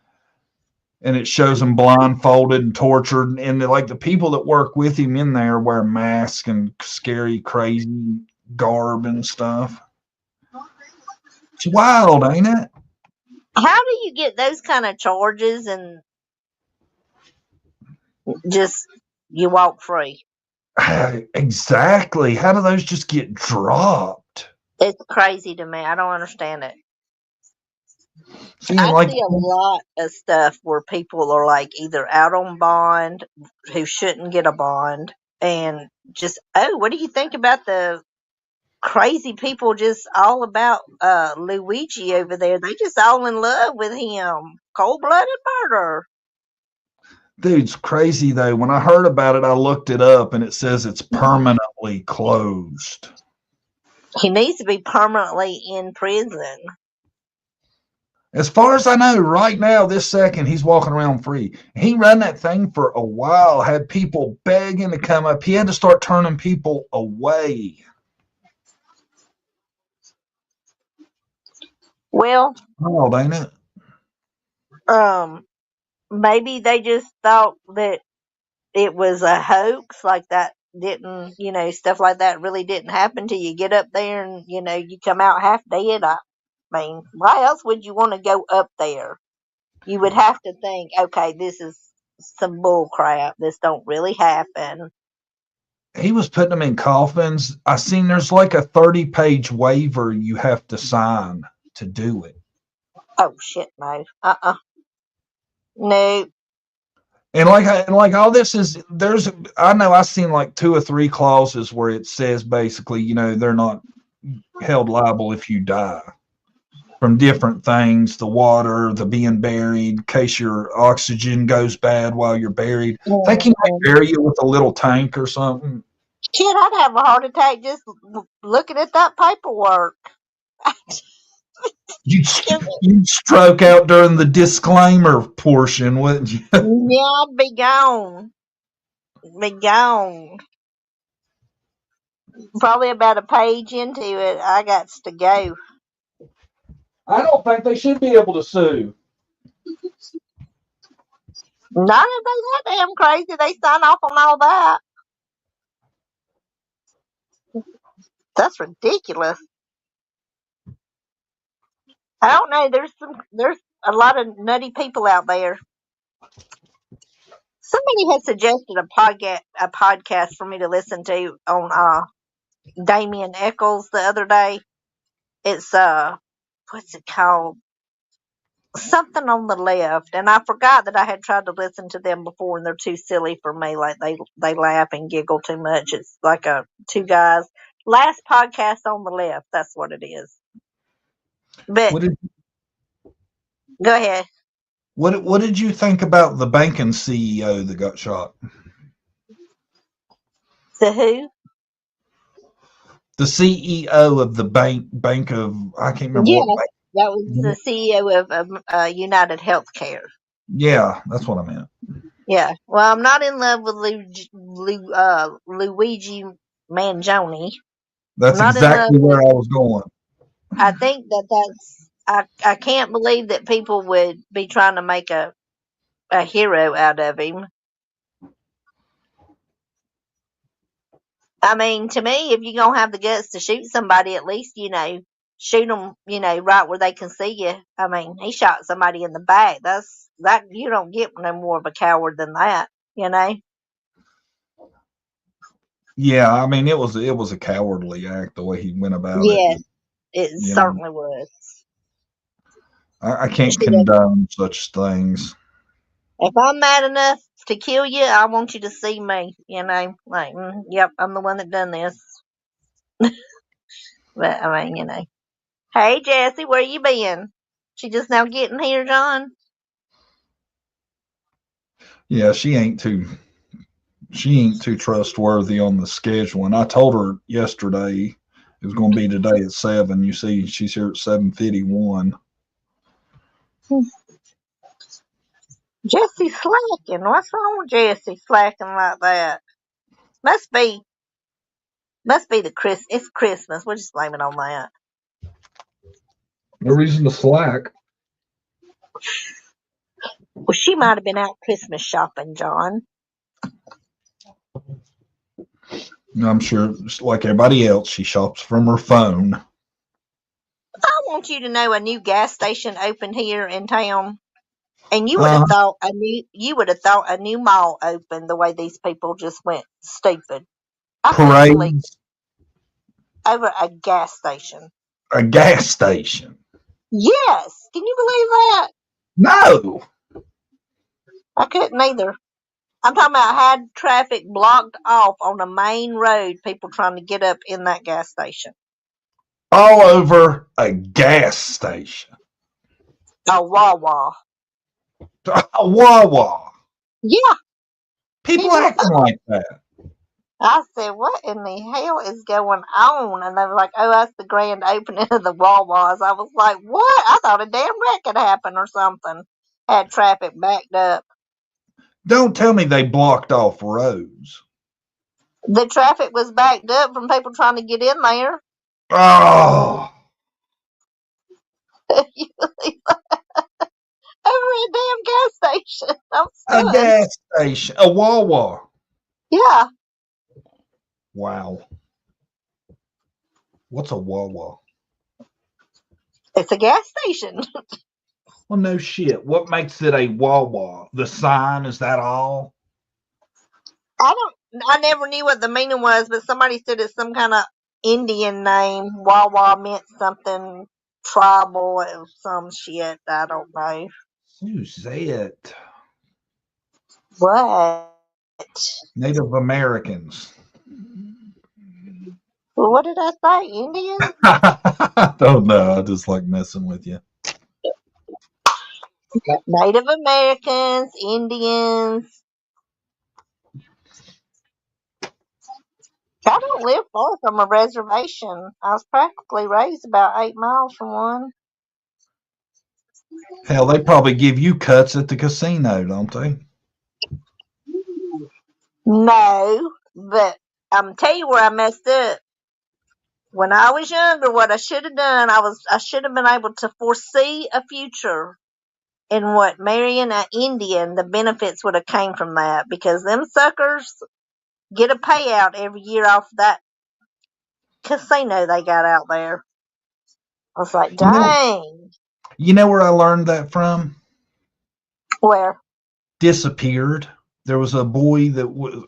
and it shows them blindfolded and tortured, and like the people that work with him in there wear masks and scary, crazy garb and stuff. It's wild, ain't it? How do you get those kind of charges and just you walk free? Exactly. How do those just get dropped? It's crazy to me. I don't understand it. See, I see a lot of stuff where people are like either out on bond who shouldn't get a bond, and just what do you think about the crazy people just all about Luigi over there? They just all in love with him. Cold-blooded murder. Dude's crazy though. When I heard about it, I looked it up and it says it's permanently closed. He needs to be permanently in prison. As far as I know, right now, this second, he's walking around free. He ran that thing for a while, had people begging to come up. He had to start turning people away. Well, oh, ain't it? Maybe they just thought that it was a hoax, like that didn't, stuff like that really didn't happen till you get up there and, you come out half dead. I mean, why else would you want to go up there? You would have to think, okay, this is some bull crap. This don't really happen. He was putting them in coffins. I seen there's like a 30-page waiver you have to sign to do it. Oh shit, no. No. And like all this is, I've seen like 2 or 3 clauses where it says basically, they're not held liable if you die from different things, the water, the being buried, in case your oxygen goes bad while you're buried. They can bury you with a little tank or something. Shit, I'd have a heart attack just looking at that paperwork. You'd stroke out during the disclaimer portion, wouldn't you? Yeah, I'd be gone. Be gone. Probably about a page into it, I got to go. I don't think they should be able to sue. Not if they that damn crazy. They sign off on all that. That's ridiculous. I don't know. There's a lot of nutty people out there. Somebody had suggested a podcast for me to listen to on Damien Eccles the other day. It's what's it called? something on the left, and I forgot that I had tried to listen to them before, and they're too silly for me. Like they laugh and giggle too much. It's like two guys. Last podcast on the left. That's what it is. But go ahead. What did you think about the banking CEO that got shot? The who? The CEO of the bank of, I can't remember Yeah, what bank. that was the CEO of United Healthcare. Yeah, that's what I meant. Yeah. Well, I'm not in love with Luigi Mangione. That's Not in love exactly where with. I was going. I think that's. I can't believe that people would be trying to make a hero out of him. I mean, to me, if you're gonna have the guts to shoot somebody, at least shoot them, right where they can see you. I mean, he shot somebody in the back. That you don't get no more of a coward than that, Yeah, I mean, it was a cowardly act the way he went about it. Yes, it certainly was. I can't condone such things. If I'm mad enough to kill you, I want you to see me. Like, yep, I'm the one that done this. But I mean, Hey, Jessie, where you been? She just now getting here, John? Yeah, she ain't too trustworthy on the schedule. And I told her yesterday it was going to be today at 7. You see, she's here at 7:51. Jessie slacking. What's wrong with Jessie slacking like that? Must be the It's Christmas. We'll just blame it on that. No reason to slack. Well, she might have been out Christmas shopping, John. I'm sure, just like everybody else, she shops from her phone. I want you to know a new gas station opened here in town. And you would have thought a new mall opened the way these people just went stupid. I couldn't believe it. Over a gas station. A gas station? Yes. Can you believe that? No. I couldn't either. I'm talking about had traffic blocked off on a main road, people trying to get up in that gas station. All over a gas station. A Wawa. A Wawa. Yeah. People acting like that. I said, what in the hell is going on? And they were like, oh, that's the grand opening of the Wawas. I was like, what? I thought a damn wreck had happened or something. Had traffic backed up. Don't tell me they blocked off roads. The traffic was backed up from people trying to get in there. Oh. You believe that? Over a damn gas station. A gas station. A Wawa. Yeah. Wow. What's a Wawa? It's a gas station. Well, no shit. What makes it a Wawa? The sign, is that all? I never knew what the meaning was, but somebody said it's some kind of Indian name. Wawa meant something tribal or some shit. I don't know. Who's that? What? Native Americans. Well, what did I say? Indian? I don't know. I just like messing with you. Native Americans, Indians. I don't live far from a reservation. I was practically raised about 8 miles from one. Hell, they probably give you cuts at the casino, don't they? No, but I'm tell you where I messed up. When I was younger, what I should have done, I should have been able to foresee a future in what marrying an Indian, the benefits would have came from that, because them suckers get a payout every year off that casino they got out there. I was like, dang. You know where I learned that from? Where? Disappeared. There was a boy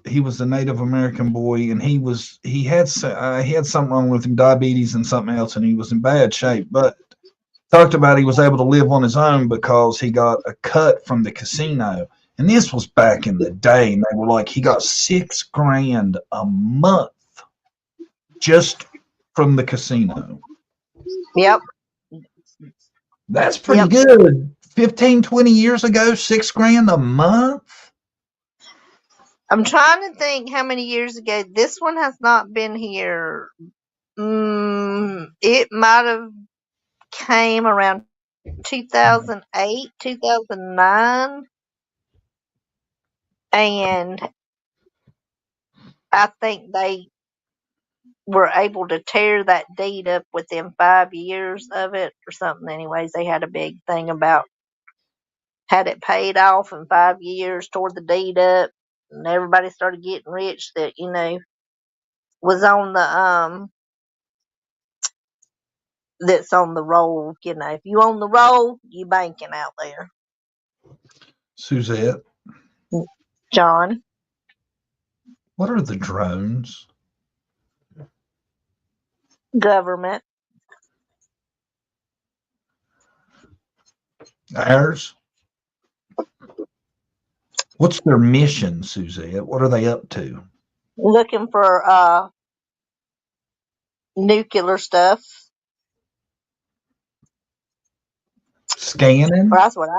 he was a Native American boy, and he had something wrong with him, diabetes and something else, and he was in bad shape. But talked about he was able to live on his own because he got a cut from the casino. And this was back in the day, and they were like, he got $6,000 a month just from the casino. Yep. That's pretty good. 15, 20 years ago, $6,000 a month. I'm trying to think how many years ago. This one has not been here. It might have came around 2008, 2009. And I think they were able to tear that deed up within 5 years of it or something. Anyways, they had a big thing about had it paid off in 5 years, tore the deed up, and everybody started getting rich that, was on the that's on the roll. If you own the roll, you banking out there. Suzette, John. what are the drones? Government. Ours? What's their mission, Suzette? What are they up to? Looking for nuclear stuff. Scanning? That's what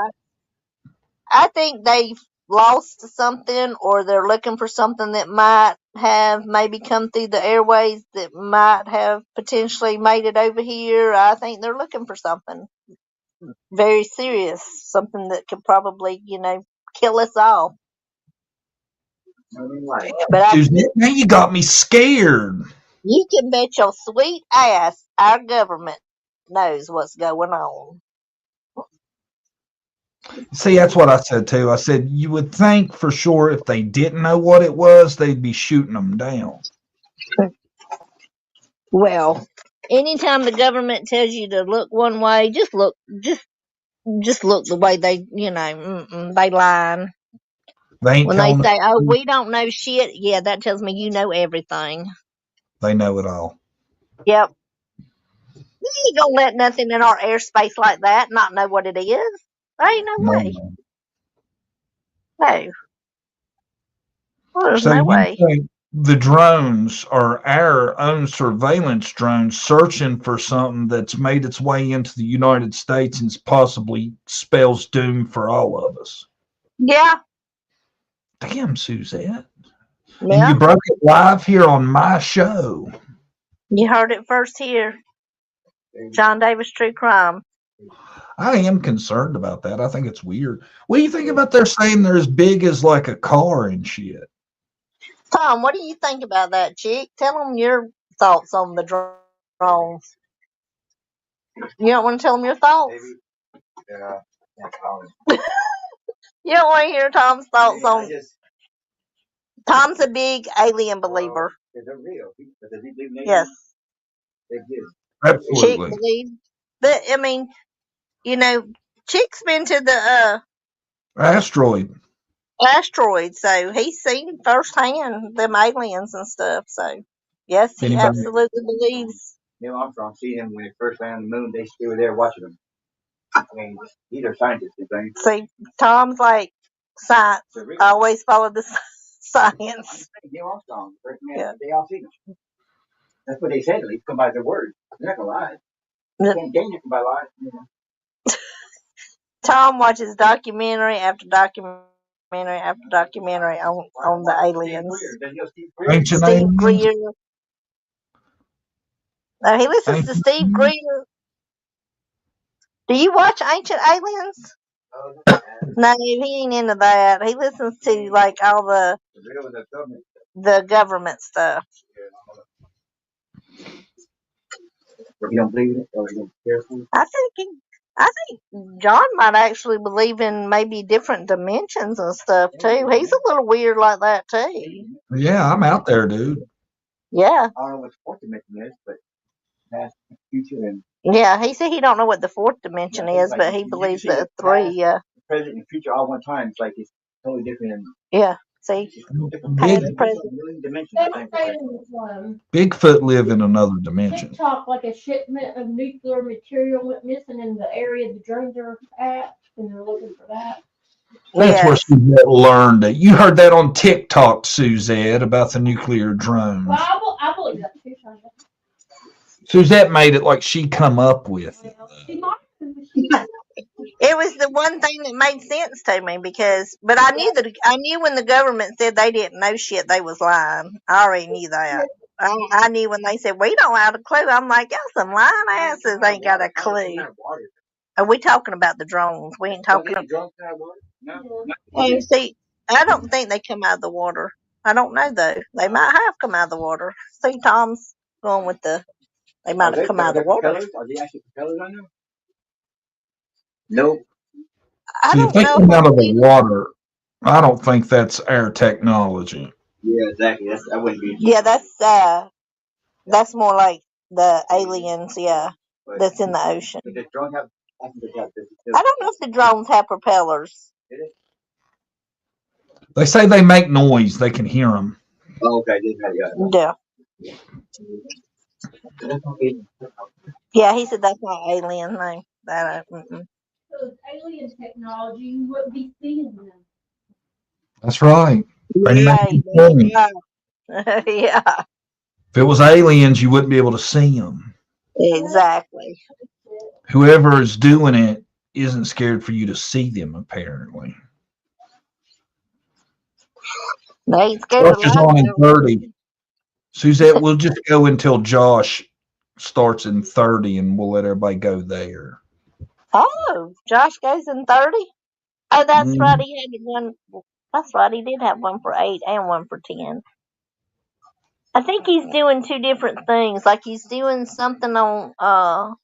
I think they've lost something, or they're looking for something that might have maybe come through the airways that might have potentially made it over here. I think they're looking for something very serious, something that could probably, kill us all. But Suzette, now you got me scared. You can bet your sweet ass our government knows what's going on. See, that's what I said too. I said you would think for sure if they didn't know what it was, they'd be shooting them down. Well, anytime the government tells you to look one way, just look the way they, they lying. They ain't when they telling say, "Oh, them. we don't know shit," yeah, that tells me you know everything. They know it all. Yep. You ain't gonna let nothing in our airspace like that not know what it is. There ain't no way. No. Well, there's So no you way. think the drones are our own surveillance drones searching for something that's made its way into the United States and possibly spells doom for all of us? Yeah. Damn, Suzette. Yeah. And you broke it live here on my show. You heard it first here. John Davis True Crime. I am concerned about that. I think it's weird. What do you think about they're saying they're as big as like a car and shit? Tom, what do you think about that, chick? Tell them your thoughts on the drones. You don't want to tell them your thoughts? Yeah. You don't want to hear Tom's thoughts on... Tom's a big alien believer. Is it real? Does he believe in Yes. Absolutely. Chick believes. But, I mean, Chick's been to the asteroid, so he's seen firsthand them aliens and stuff. So, yes, he absolutely believes. Neil Armstrong seen him when he first landed on the moon. They were there watching him. I mean, these are scientists, you think? See, Tom's like science. I always follow the science. Neil Armstrong, first man, they all seen him. That's what they said. At least come by their word. They're not gonna lie. You can't gain it by lying. Tom watches documentary after documentary after documentary on the aliens. Steve Greer. No, he listens to Steve Greer. Do you watch Ancient Aliens? No, he ain't into that. He listens to like all the government stuff. You don't believe it, or you don't care for it? I think John might actually believe in maybe different dimensions and stuff too. He's a little weird like that too. Yeah, I'm out there, dude. Yeah. I don't know what the fourth dimension is, but past, future, and yeah, he said he don't know what the fourth dimension is, but he believes that three. Present and future all one time. It's like it's totally different. Yeah. See, Big, past, present. Bigfoot live in another dimension. TikTok, like a shipment of nuclear material went missing in the area the drones are at, and they're looking for that. That's where Suzette learned it. You heard that on TikTok, Suzette, about the nuclear drones. Well, I believe that too, Shonda. Suzette made it like she come up with it. It was the one thing that made sense to me but I knew when the government said they didn't know shit, they was lying. I already knew that. I knew when they said we don't have a clue. I'm like, y'all some lying asses ain't got a clue. Are we talking about the drones? We ain't talking about. And see, I don't think they come out of the water. I don't know though. They might have come out of the water. See, Tom's going with they might have come out of the water. Are they actually propellers on them? Nope. I See, if they come out of the water, I don't think that's our technology. Yeah, exactly. That wouldn't be. Yeah, that's more like the aliens. Yeah, that's in the ocean. But the drones have. I don't know if the drones have propellers. They say they make noise. They can hear them. Oh, okay. Yeah. Yeah, he said that's not alien thing. So it's alien technology, you wouldn't be seeing them. That's right. Right. Yeah. Yeah. If it was aliens, you wouldn't be able to see them. Exactly. Whoever is doing it isn't scared for you to see them, apparently. They ain't scared Josh is on in 30. Suzette, we'll just go until Josh starts in 30 and we'll let everybody go there. Oh, Josh goes in 30? Oh, that's right. He had one. That's right. He did have one for 8 and one for 10. I think he's doing 2 different things. Like he's doing something on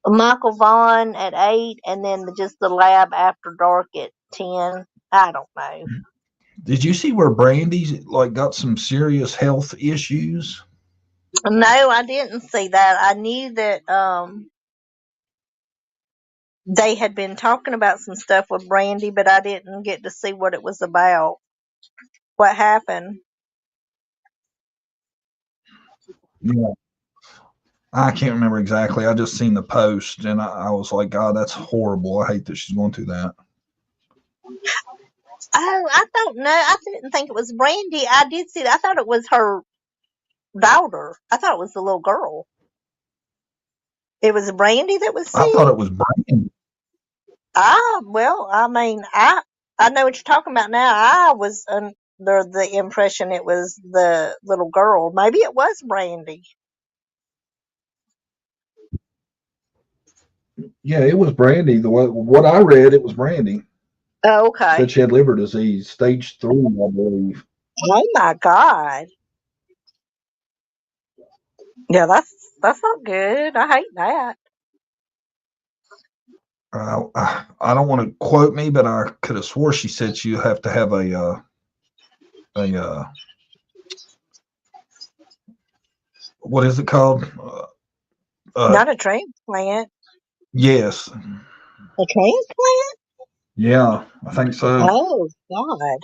Michael Vaughn at 8 and then just the lab after dark at 10. I don't know. Did you see where Brandy's got some serious health issues? No, I didn't see that. I knew that they had been talking about some stuff with Brandy, but I didn't get to see what it was about. What happened? Yeah. I can't remember exactly. I just seen the post and I was like, God, that's horrible. I hate that she's going through that. Oh, I don't know. I didn't think it was Brandy. I did see that. I thought it was her daughter. I thought it was the little girl. It was Brandy that was sick? I thought it was Brandy. Well, I mean, I know what you're talking about now. I was under the impression it was the little girl. Maybe it was Brandy. Yeah, it was Brandy. What I read, it was Brandy. Oh, okay. Said she had liver disease, stage 3, I believe. Oh my God. Yeah, that's not good. I hate that. I don't want to quote me, but I could have swore she said you have to have a what is it called? Not a transplant. Yes. A transplant? Yeah, I think so. Oh God.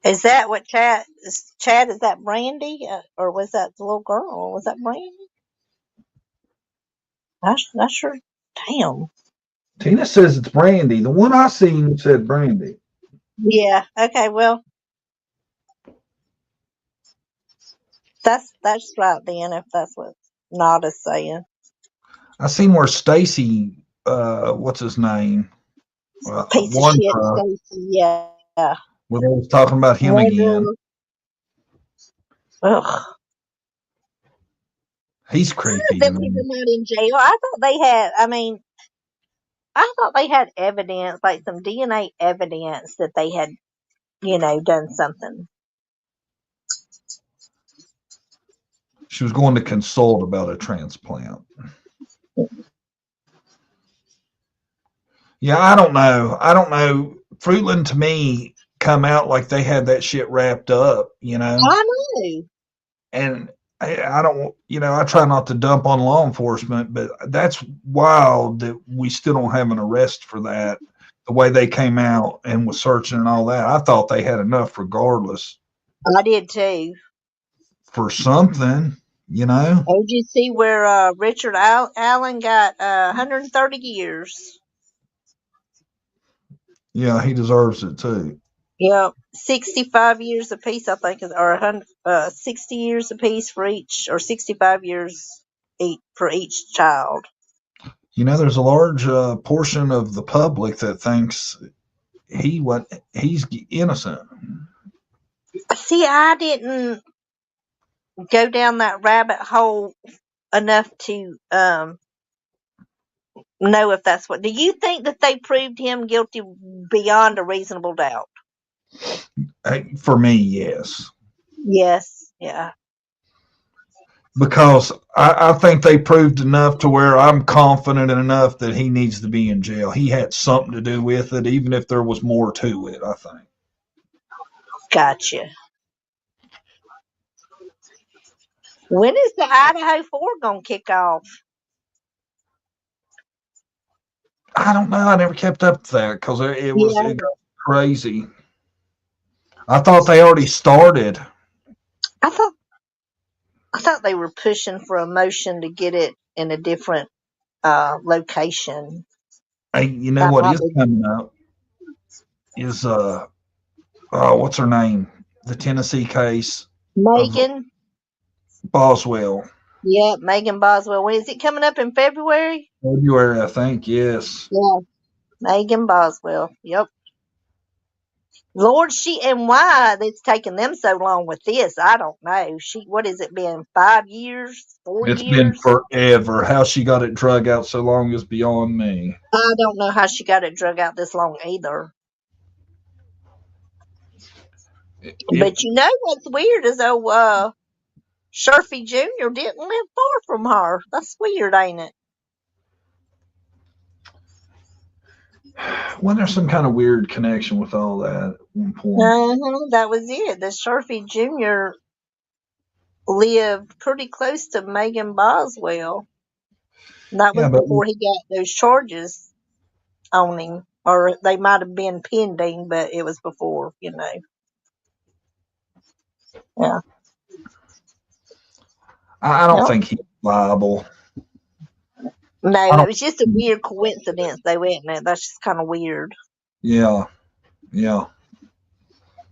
Is that what Chad? Is that Brandy, or was that the little girl? Was that Brandy? I sure. Damn. Tina says it's Brandy. The one I seen said Brandy. Yeah. Okay. Well, that's right then. If that's what Nada's saying. I seen where Stacy, what's his name? Piece of shit, Stacy. Yeah. Where they was talking about him again. Ugh. He's creepy. Them people not in jail. I thought they had evidence, like some DNA evidence that they had, done something. She was going to consult about a transplant. Yeah, I don't know. Fruitland to me come out like they had that shit wrapped up, I know. And I don't, I try not to dump on law enforcement, but that's wild that we still don't have an arrest for that. The way they came out and was searching and all that, I thought they had enough regardless. I did too. For something, Did you see where Richard Allen got 130 years? Yeah, he deserves it too. Yep, 65 years apiece, I think, or 60 years apiece for each, or 65 years for each child. There's a large portion of the public that thinks he's innocent. See, I didn't go down that rabbit hole enough to know if that's what. Do you think that they proved him guilty beyond a reasonable doubt? For me, yes. Yes, yeah. Because I think they proved enough to where I'm confident enough that he needs to be in jail. He had something to do with it, even if there was more to it, I think. Gotcha. When is the Idaho 4 going to kick off? I don't know. I never kept up with that because it got crazy. I thought they already started. I thought they were pushing for a motion to get it in a different location. Hey, you know what is coming up is what's her name? The Tennessee case. Megan Boswell. Yeah, Megan Boswell. When is it coming up in February? February, I think, yes. Yeah. Megan Boswell. Yep. Lord, and why it's taking them so long with this, I don't know. What has it been, 5 years, 4 years? It's been forever. How she got it drug out so long is beyond me. I don't know how she got it drug out this long either. But you know what's weird is Shurfy Jr. didn't live far from her. That's weird, ain't it? Wasn't there some kind of weird connection with all that at one point? That was it. The Shurfy Jr. lived pretty close to Megan Boswell. And that was before he got those charges on him. Or they might have been pending, but it was before, Yeah. I don't think he's liable. No, it was just a weird coincidence they went in. That's just kind of weird. Yeah.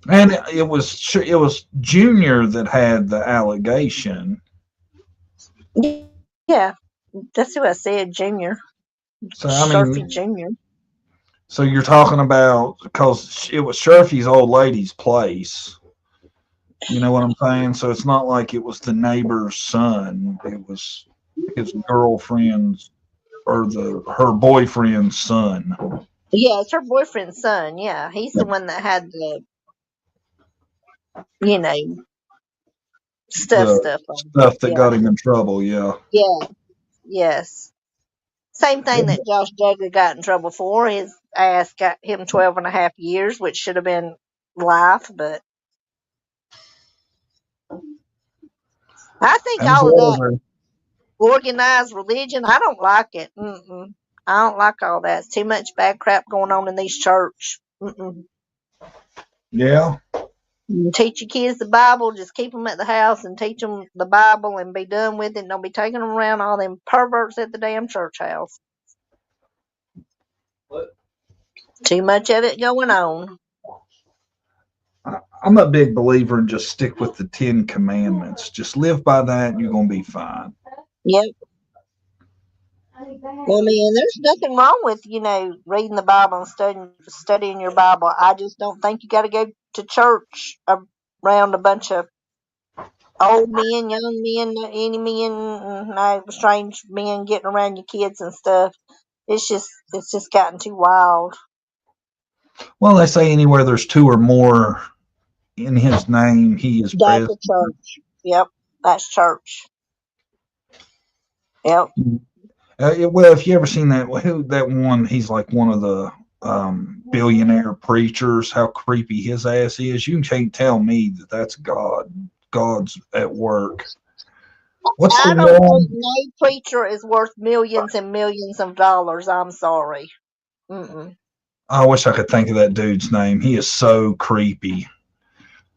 And it was Junior that had the allegation. Yeah, that's who I said, Junior. So Shurfy Jr. So you're talking about because it was Shurfy's old lady's place. You know what I'm saying? So it's not like it was the neighbor's son. It was his girlfriend's or her boyfriend's son. Yeah, it's her boyfriend's son. Yeah, he's the one that had the, stuff that got him in trouble. Yeah. Yeah. Yes. Same thing that Josh Duggar got in trouble for. His ass got him 12.5 years, which should have been life, but I think all of that organized religion, I don't like it. I don't like all that. It's too much bad crap going on in these church. Yeah. You teach your kids the Bible, just keep them at the house and teach them the Bible and be done with it. Don't be taking them around all them perverts at the damn church house. What? Too much of it going on. I'm a big believer in just stick with the 10 commandments. Just live by that and you're going to be fine. Yep. Well, there's nothing wrong with, reading the Bible and studying your Bible. I just don't think you got to go to church around a bunch of old men, young men, any men, strange men getting around your kids and stuff. It's just gotten too wild. Well, they say anywhere there's 2 or more in his name, he is present. That's a church. Yep, that's church. Yep. Well, if you ever seen that one, he's like one of the billionaire preachers, how creepy his ass is. You can't tell me that's God. God's at work. What's the I don't one? think no preacher is worth millions and millions of dollars. I'm sorry. Mm-mm. I wish I could think of that dude's name. He is so creepy.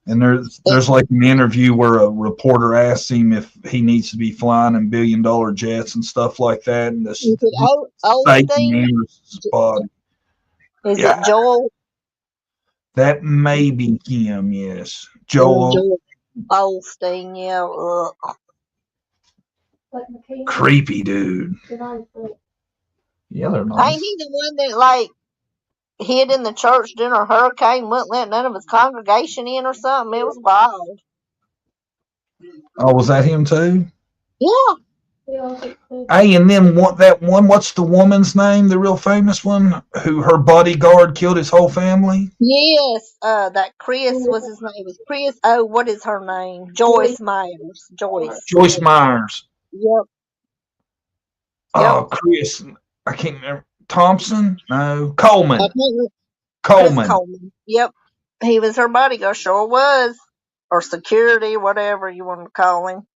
And there's like an interview where a reporter asks him if he needs to be flying in $1 billion jets and stuff like that. And this Is it Satan Osteen? enters his body. Is Yeah, it Joel? that may be him. Yes, Joel. Joel Osteen, yeah. Like McKamey. Creepy dude. They're nice, but Yeah, they're nice. Ain't he the one that like hid in the church during a hurricane, wouldn't let none of his congregation in or something? It was wild. Oh, was that him too? Yeah. they all get the Hey, and then what's the woman's name? The real famous one who her bodyguard killed his whole family? Yes. That Chris was his name. It was Chris. Oh, what is her name? Joyce Myers. Joyce. Joyce Myers. Yep. Oh, Chris. I can't remember. Thompson? No. Coleman. Chris Coleman. Coleman. Yep. He was her bodyguard. Sure was. Or security, whatever you want to call him.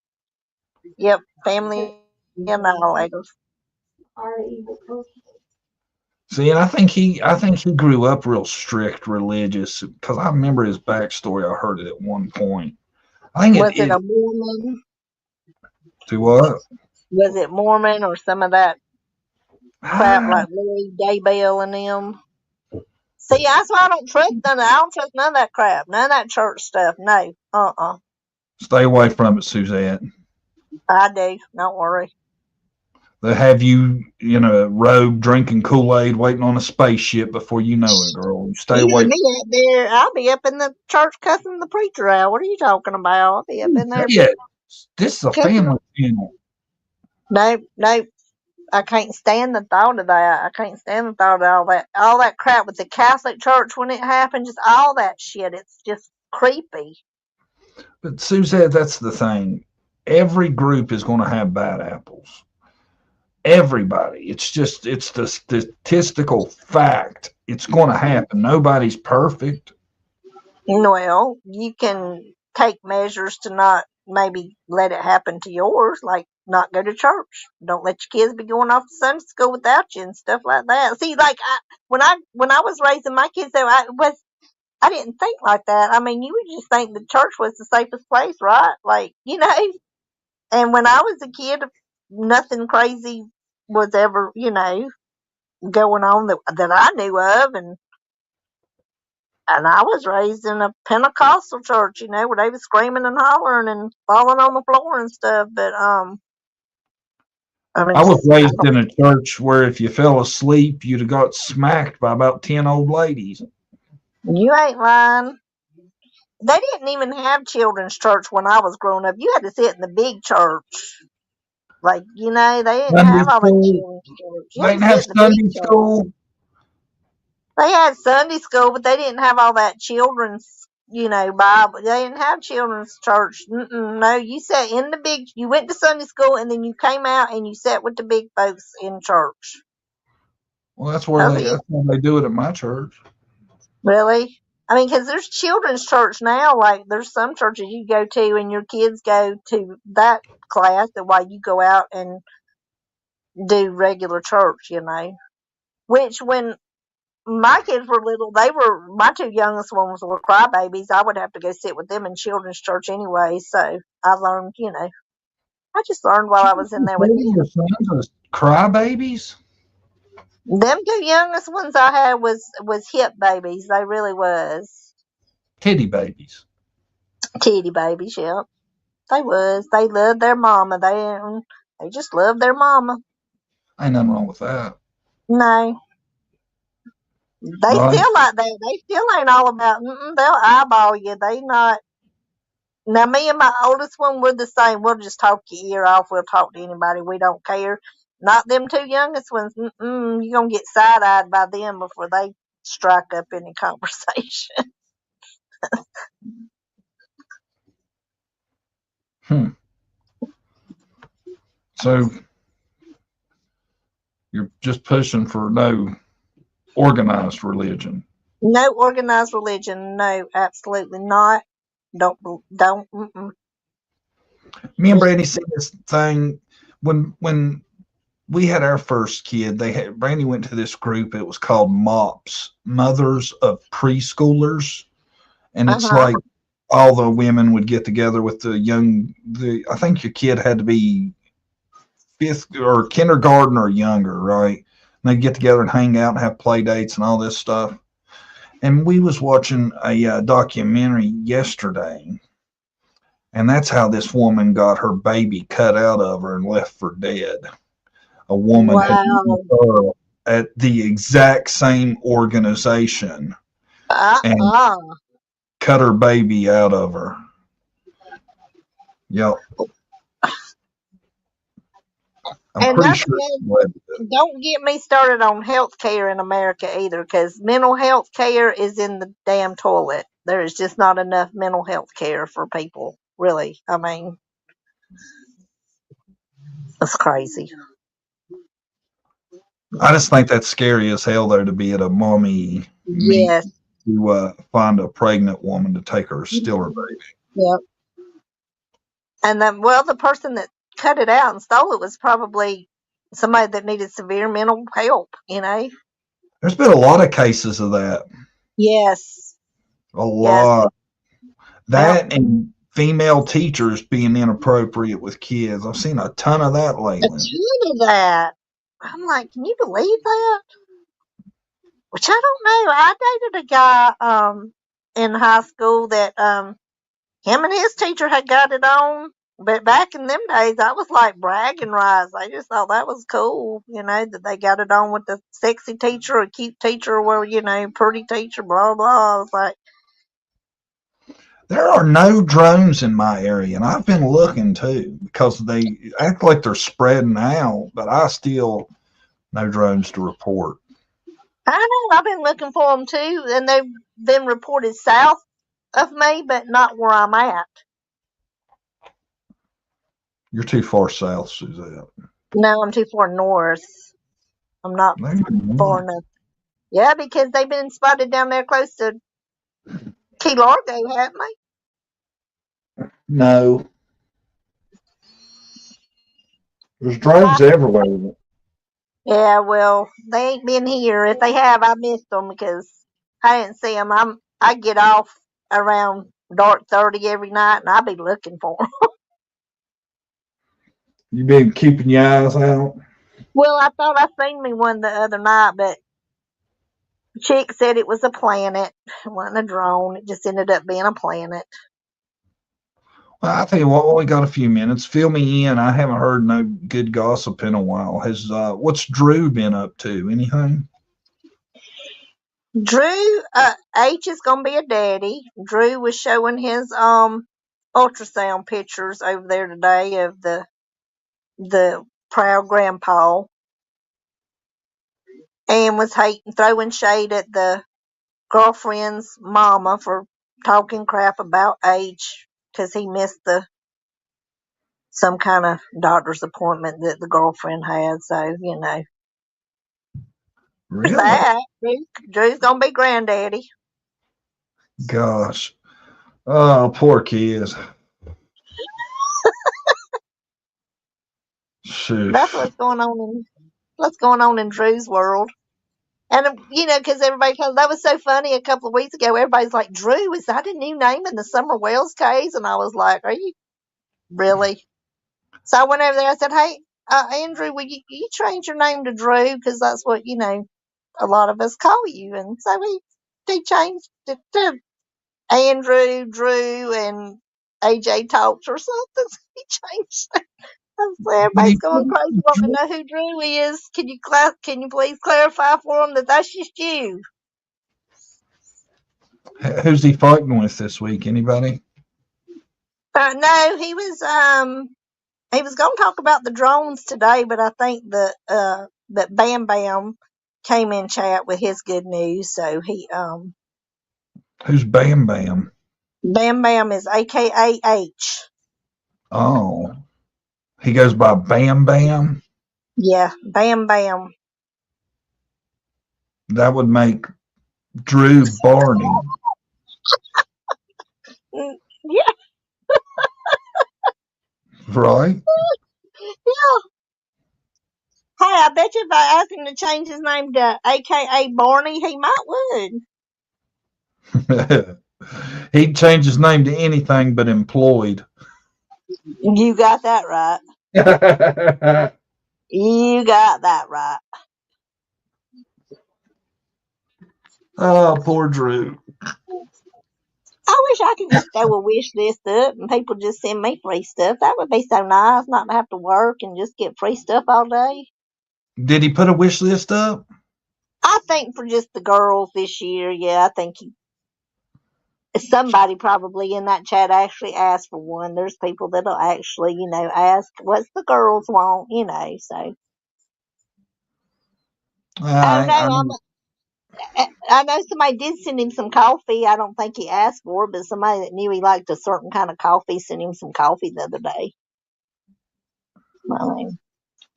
Yep. Family annihilators. are evil person. See, and I think he grew up real strict religious because I remember his backstory. I heard it at one point. I think Was it a Mormon? to what? Was it Mormon or some of that crap like Louis Daybell and them? See, that's why I don't trust none of that crap. None of that church stuff. No. Stay away from it, Suzette. I do. Don't worry. They have you in a robe drinking Kool-Aid waiting on a spaceship before you know it, girl. You stay away. Me up there. I'll be up in the church cussing the preacher out. What are you talking about? I'll be up in there. Yeah, this is a family channel. No. I can't stand the thought of that. I can't stand the thought of all that crap with the Catholic Church when it happened. Just all that shit. It's just creepy. But Suzette, that's the thing. Every group is going to have bad apples. Everybody. It's the statistical fact. It's going to happen. Nobody's perfect. Well, you can take measures to not maybe let it happen to yours, like not go to church. Don't let your kids be going off to Sunday school without you and stuff like that. See, like when I was raising my kids, though, I didn't think like that. I mean, you would just think the church was the safest place, right? Like, and when I was a kid, nothing crazy was ever, going on that I knew of. And I was raised in a Pentecostal church, where they was screaming and hollering and falling on the floor and stuff. But, I was raised in a church where if you fell asleep, you'd have got smacked by about 10 old ladies. You ain't lying. They didn't even have children's church when I was growing up. You had to sit in the big church. Like, they didn't have all that children's church. They didn't have Sunday school. They had Sunday school, but they didn't have all that children's, Bible. They didn't have children's church. No, you went to Sunday school and then you came out and you sat with the big folks in church. Well, that's where they do it at my church. Really? I mean, because there's children's church now. Like, there's some churches you go to and your kids go to that class while you go out and do regular church, Which, when my kids were little, my two youngest ones were crybabies. I would have to go sit with them in children's church anyway. So I learned, I just learned while I was in there with them. Your sons are crybabies? Them two youngest ones I had was hip babies. They really was. Titty babies. Titty babies, yep. They was. They loved their mama. They just loved their mama. Ain't nothing wrong with that. No. They still like that. They still ain't all about, they'll eyeball you. They not. Now, me and my oldest one, we're the same. We'll just talk your ear off. We'll talk to anybody. We don't care. Not them two youngest ones. You're going to get side-eyed by them before they strike up any conversation. So, you're just pushing for no organized religion. No organized religion. No, absolutely not. Don't. Me and Brandy seen this thing when we had our first kid. Brandy went to this group. It was called MOPS, Mothers of Preschoolers, and it's like all the women would get together with I think your kid had to be fifth or kindergarten or younger, right? And they'd get together and hang out and have play dates and all this stuff. And we was watching a documentary yesterday, and that's how this woman got her baby cut out of her and left for dead. A woman had at the exact same organization and cut her baby out of her. Yep. I'm pretty sure. Don't get me started on health care in America either, because mental health care is in the damn toilet. There is just not enough mental health care for people, really. I mean, it's crazy. I just think that's scary as hell, though, to be at a mommy meet to find a pregnant woman to take her, steal her baby. Yep. And then, the person that cut it out and stole it was probably somebody that needed severe mental help, There's been a lot of cases of that. Yes. A lot. That and female teachers being inappropriate with kids. I've seen a ton of that lately. A ton of that. I'm like, can you believe that? Which I don't know. I dated a guy in high school that him and his teacher had got it on. But back in them days, I was like bragging rights. I just thought that was cool, that they got it on with the sexy teacher or cute teacher or, pretty teacher, blah, blah. I was like, there are no drones in my area, and I've been looking too, because they act like they're spreading out, but I still no drones to report. I know, I've been looking for them too, and they've been reported south of me, but not where I'm at. You're too far south, Suzette. No, I'm too far north. I'm not far enough. Yeah, because they've been spotted down there close to Key Largo, haven't they? No. There's drones everywhere. Yeah, well, they ain't been here. If they have, I missed them because I didn't see them. I get off around dark 30 every night, and I be looking for them. You been keeping your eyes out? Well, I thought I seen me one the other night, but Chick said it was a planet. It wasn't a drone. It just ended up being a planet. Well, I'll tell you what, we got a few minutes. Fill me in. I haven't heard no good gossip in a while. What's Drew been up to? Anything? Drew, H is gonna be a daddy. Drew was showing his ultrasound pictures over there today of the proud grandpa, and was throwing shade at the girlfriend's mama for talking crap about H because he missed some kind of doctor's appointment that the girlfriend had. So Really? That Drew's gonna be granddaddy. Gosh, oh, poor kids. That's what's going on in Drew's world. And because everybody, that was so funny a couple of weeks ago. Everybody's like, Drew, is that a new name in the Summer Wells case? And I was like, are you really? So I went over there. I said, hey, Andrew, will you change your name to Drew? Because that's what, a lot of us call you. And so he changed it to Andrew, Drew, and AJ Talks or something. He changed it. Everybody's going crazy wanting to know who Drew is. Can you please clarify for them that that's just you? Who's he fighting with this week? Anybody? No, he was going to talk about the drones today, but I think that Bam Bam came in chat with his good news. So he Who's Bam Bam? Bam Bam is AKA H. Oh. He goes by Bam Bam? Yeah, Bam Bam. That would make Drew Barney. Yeah. Right. Yeah. Hey, I bet you if I asked him to change his name to AKA Barney, he might would. He'd change his name to anything but employed. You got that right. You got that right. Oh, poor Drew. I wish I could just throw a wish list up and people just send me free stuff. That would be so nice, not to have to work and just get free stuff all day. Did he put a wish list up? I think for just the girls this year, yeah, I think somebody probably in that chat actually asked for one. There's people that'll actually, ask what's the girls want, so. I know somebody did send him some coffee. I don't think he asked for it, but somebody that knew he liked a certain kind of coffee sent him some coffee the other day.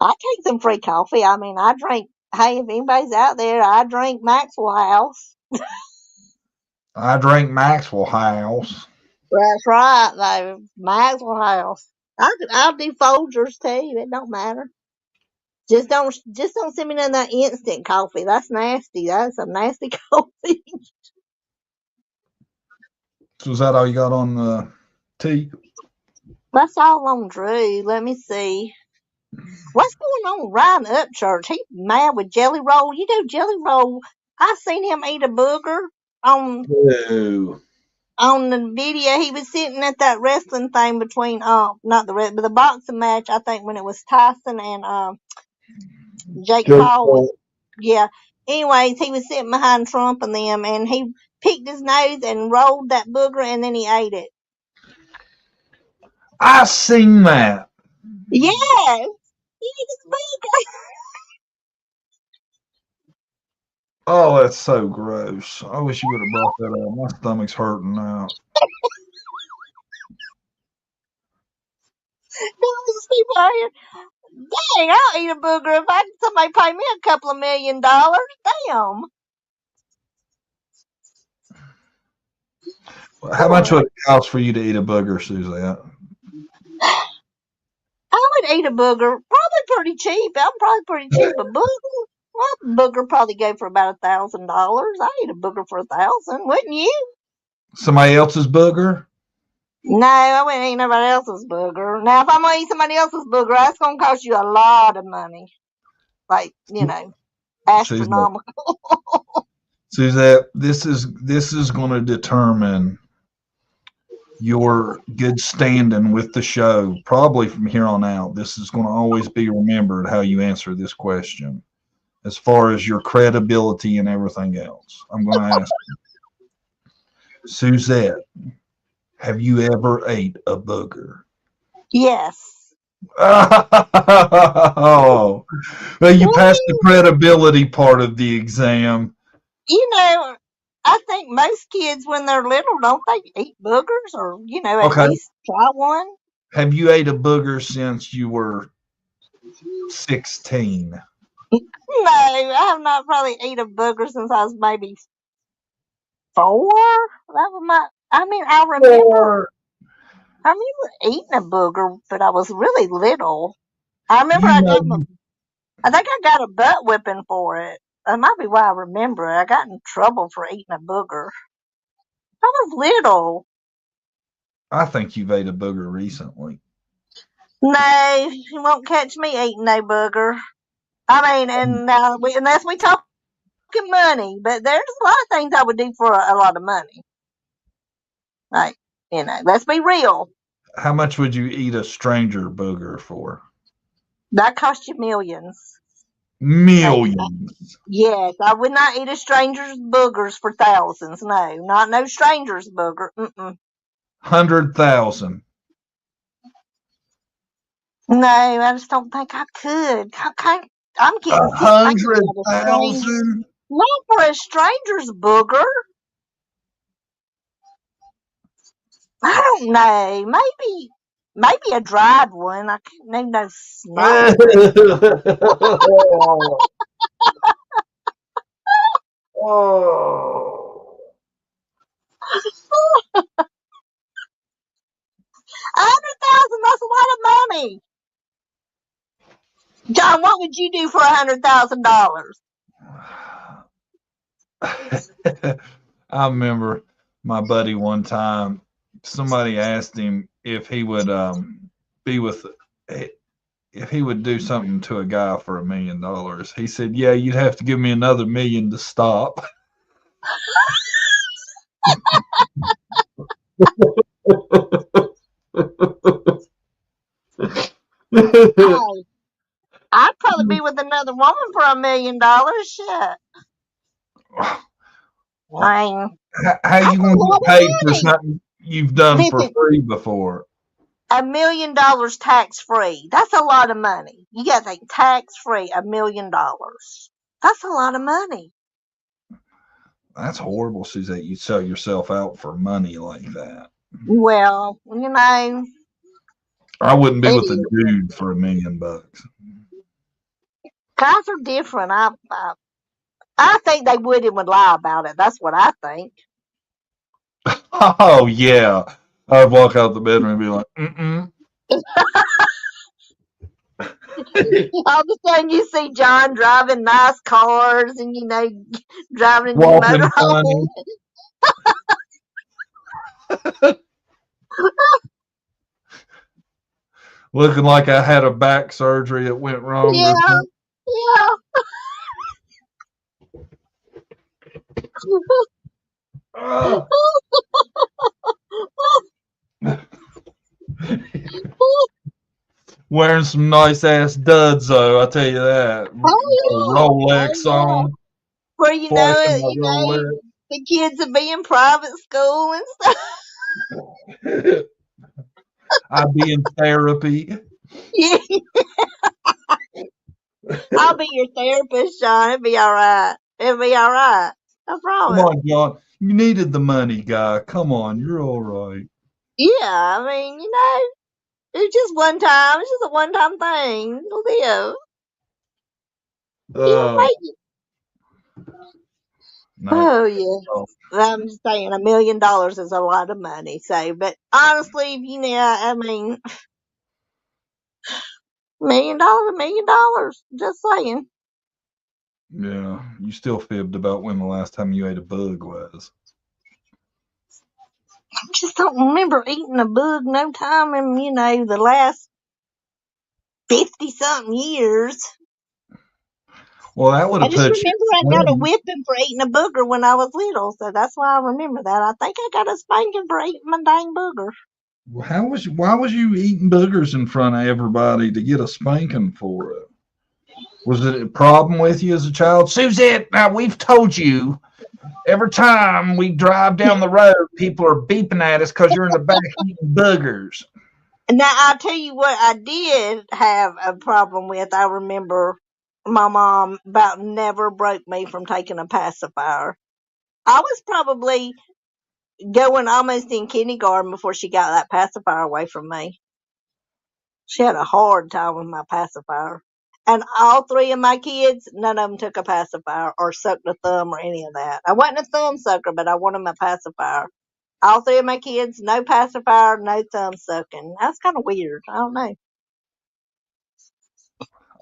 I take some free coffee. I drink, hey, if anybody's out there, I drink Maxwell House. I drink Maxwell House. That's right, though. Maxwell House. I'll do Folgers too. It don't matter. Just don't send me none of that instant coffee. That's nasty. That's a nasty coffee. So is that all you got on the tea? That's all on Drew. Let me see. What's going on with Ryan Upchurch? He's mad with Jelly Roll. Jelly Roll, I seen him eat a booger on the video. He was sitting at that wrestling thing between not but the boxing match, I think, when it was Tyson and Jake Paul. Yeah. Anyways, he was sitting behind Trump and them, and he picked his nose and rolled that booger, and then he ate it. I seen that. Yes. He ate his booger. Oh, that's so gross. I wish you would have brought that up. My stomach's hurting now. There's people out here. Dang, I'll eat a booger if somebody pay me a couple of $1 million. Damn. How much would it cost for you to eat a booger, Suzette? I would eat a booger. Probably pretty cheap. I'm probably pretty cheap. A booger probably go for about $1,000. I eat a booger for $1,000, wouldn't you? Somebody else's booger? No, I wouldn't eat nobody else's booger. Now, if I'm gonna eat somebody else's booger, that's gonna cost you a lot of money. Like, astronomical. Suzette, this is going to determine your good standing with the show. Probably from here on out, this is going to always be remembered how you answer this question, as far as your credibility and everything else. I'm going to ask you, Suzette, have you ever ate a booger? Yes. Oh, well, you passed the credibility part of the exam. I think most kids, when they're little, don't they eat boogers or, at least try one? Have you ate a booger since you were 16? No, I have not probably eaten a booger since I was maybe 4. That was I remember eating a booger, but I was really little. I remember I think I got a butt whipping for it. That might be why I remember it. I got in trouble for eating a booger. I was little. I think you've ate a booger recently. No, you won't catch me eating no booger. Unless we talking money, but there's a lot of things I would do for a lot of money. Like, let's be real. How much would you eat a stranger booger for? That cost you millions. Millions. Yes, I would not eat a stranger's boogers for thousands. No, not no stranger's booger. 100,000. No, I just don't think I could. I'm getting 100,000. Not for a stranger's booger. I don't know. Maybe a dried one. I can't name no snack. Oh. 100,000. That's a lot of money. John, what would you do for $100,000? I remember my buddy one time, somebody asked him if he would be with, if he would do something to a guy for $1 million. He said, "Yeah, you'd have to give me another million to stop." Hey, I'd probably be with another woman for $1 million. Shit. I mean, How you going to get paid for money. something you've done for Listen, free before? $1 million tax free. That's a lot of money. You got to think tax free, $1 million. That's a lot of money. That's horrible, Suzette. You sell yourself out for money like that. Well, you know, I wouldn't be it with a is. dude for $1 million. Guys are different. I think they would lie about it. That's what I think. Oh yeah, I'd walk out the bedroom and be like, "Mm-mm." All of a sudden, you see John driving nice cars, and driving in Walking your motorhome. Looking like I had a back surgery that went wrong. Yeah, Wearing some nice ass duds though, I tell you that. Rolex on. Where you know it, the kids will be in private school and stuff. I'd be in therapy. Yeah. I'll be your therapist, Sean. It'll be all right. It'll be all right. I promise. Come on, John. You needed the money, guy. Come on, you're all right. Yeah, I mean, it's just one time. It's just a one-time thing. Live. Make it. No. Oh yeah. I'm just saying, $1 million is a lot of money. So, but honestly, I mean, $1 million, $1 million. Just saying. Yeah, you still fibbed about when the last time you ate a bug was. I just don't remember eating a bug no time in, the last 50-something years. Well, that would have put you. I just remember I got a whipping for eating a booger when I was little, so that's why I remember that. I think I got a spanking for eating my dang booger. Why was you eating boogers in front of everybody to get a spanking for it? Was it a problem with you as a child? Suzette, now we've told you every time we drive down the road, people are beeping at us because you're in the back eating boogers. Now, I'll tell you what I did have a problem with. I remember my mom about never broke me from taking a pacifier. I was probably going almost in kindergarten before she got that pacifier away from me. She had a hard time with my pacifier. And all three of my kids, none of them took a pacifier or sucked a thumb or any of that. I wasn't a thumb sucker, but I wanted my pacifier. All three of my kids, no pacifier, no thumb sucking. That's kind of weird. I don't know.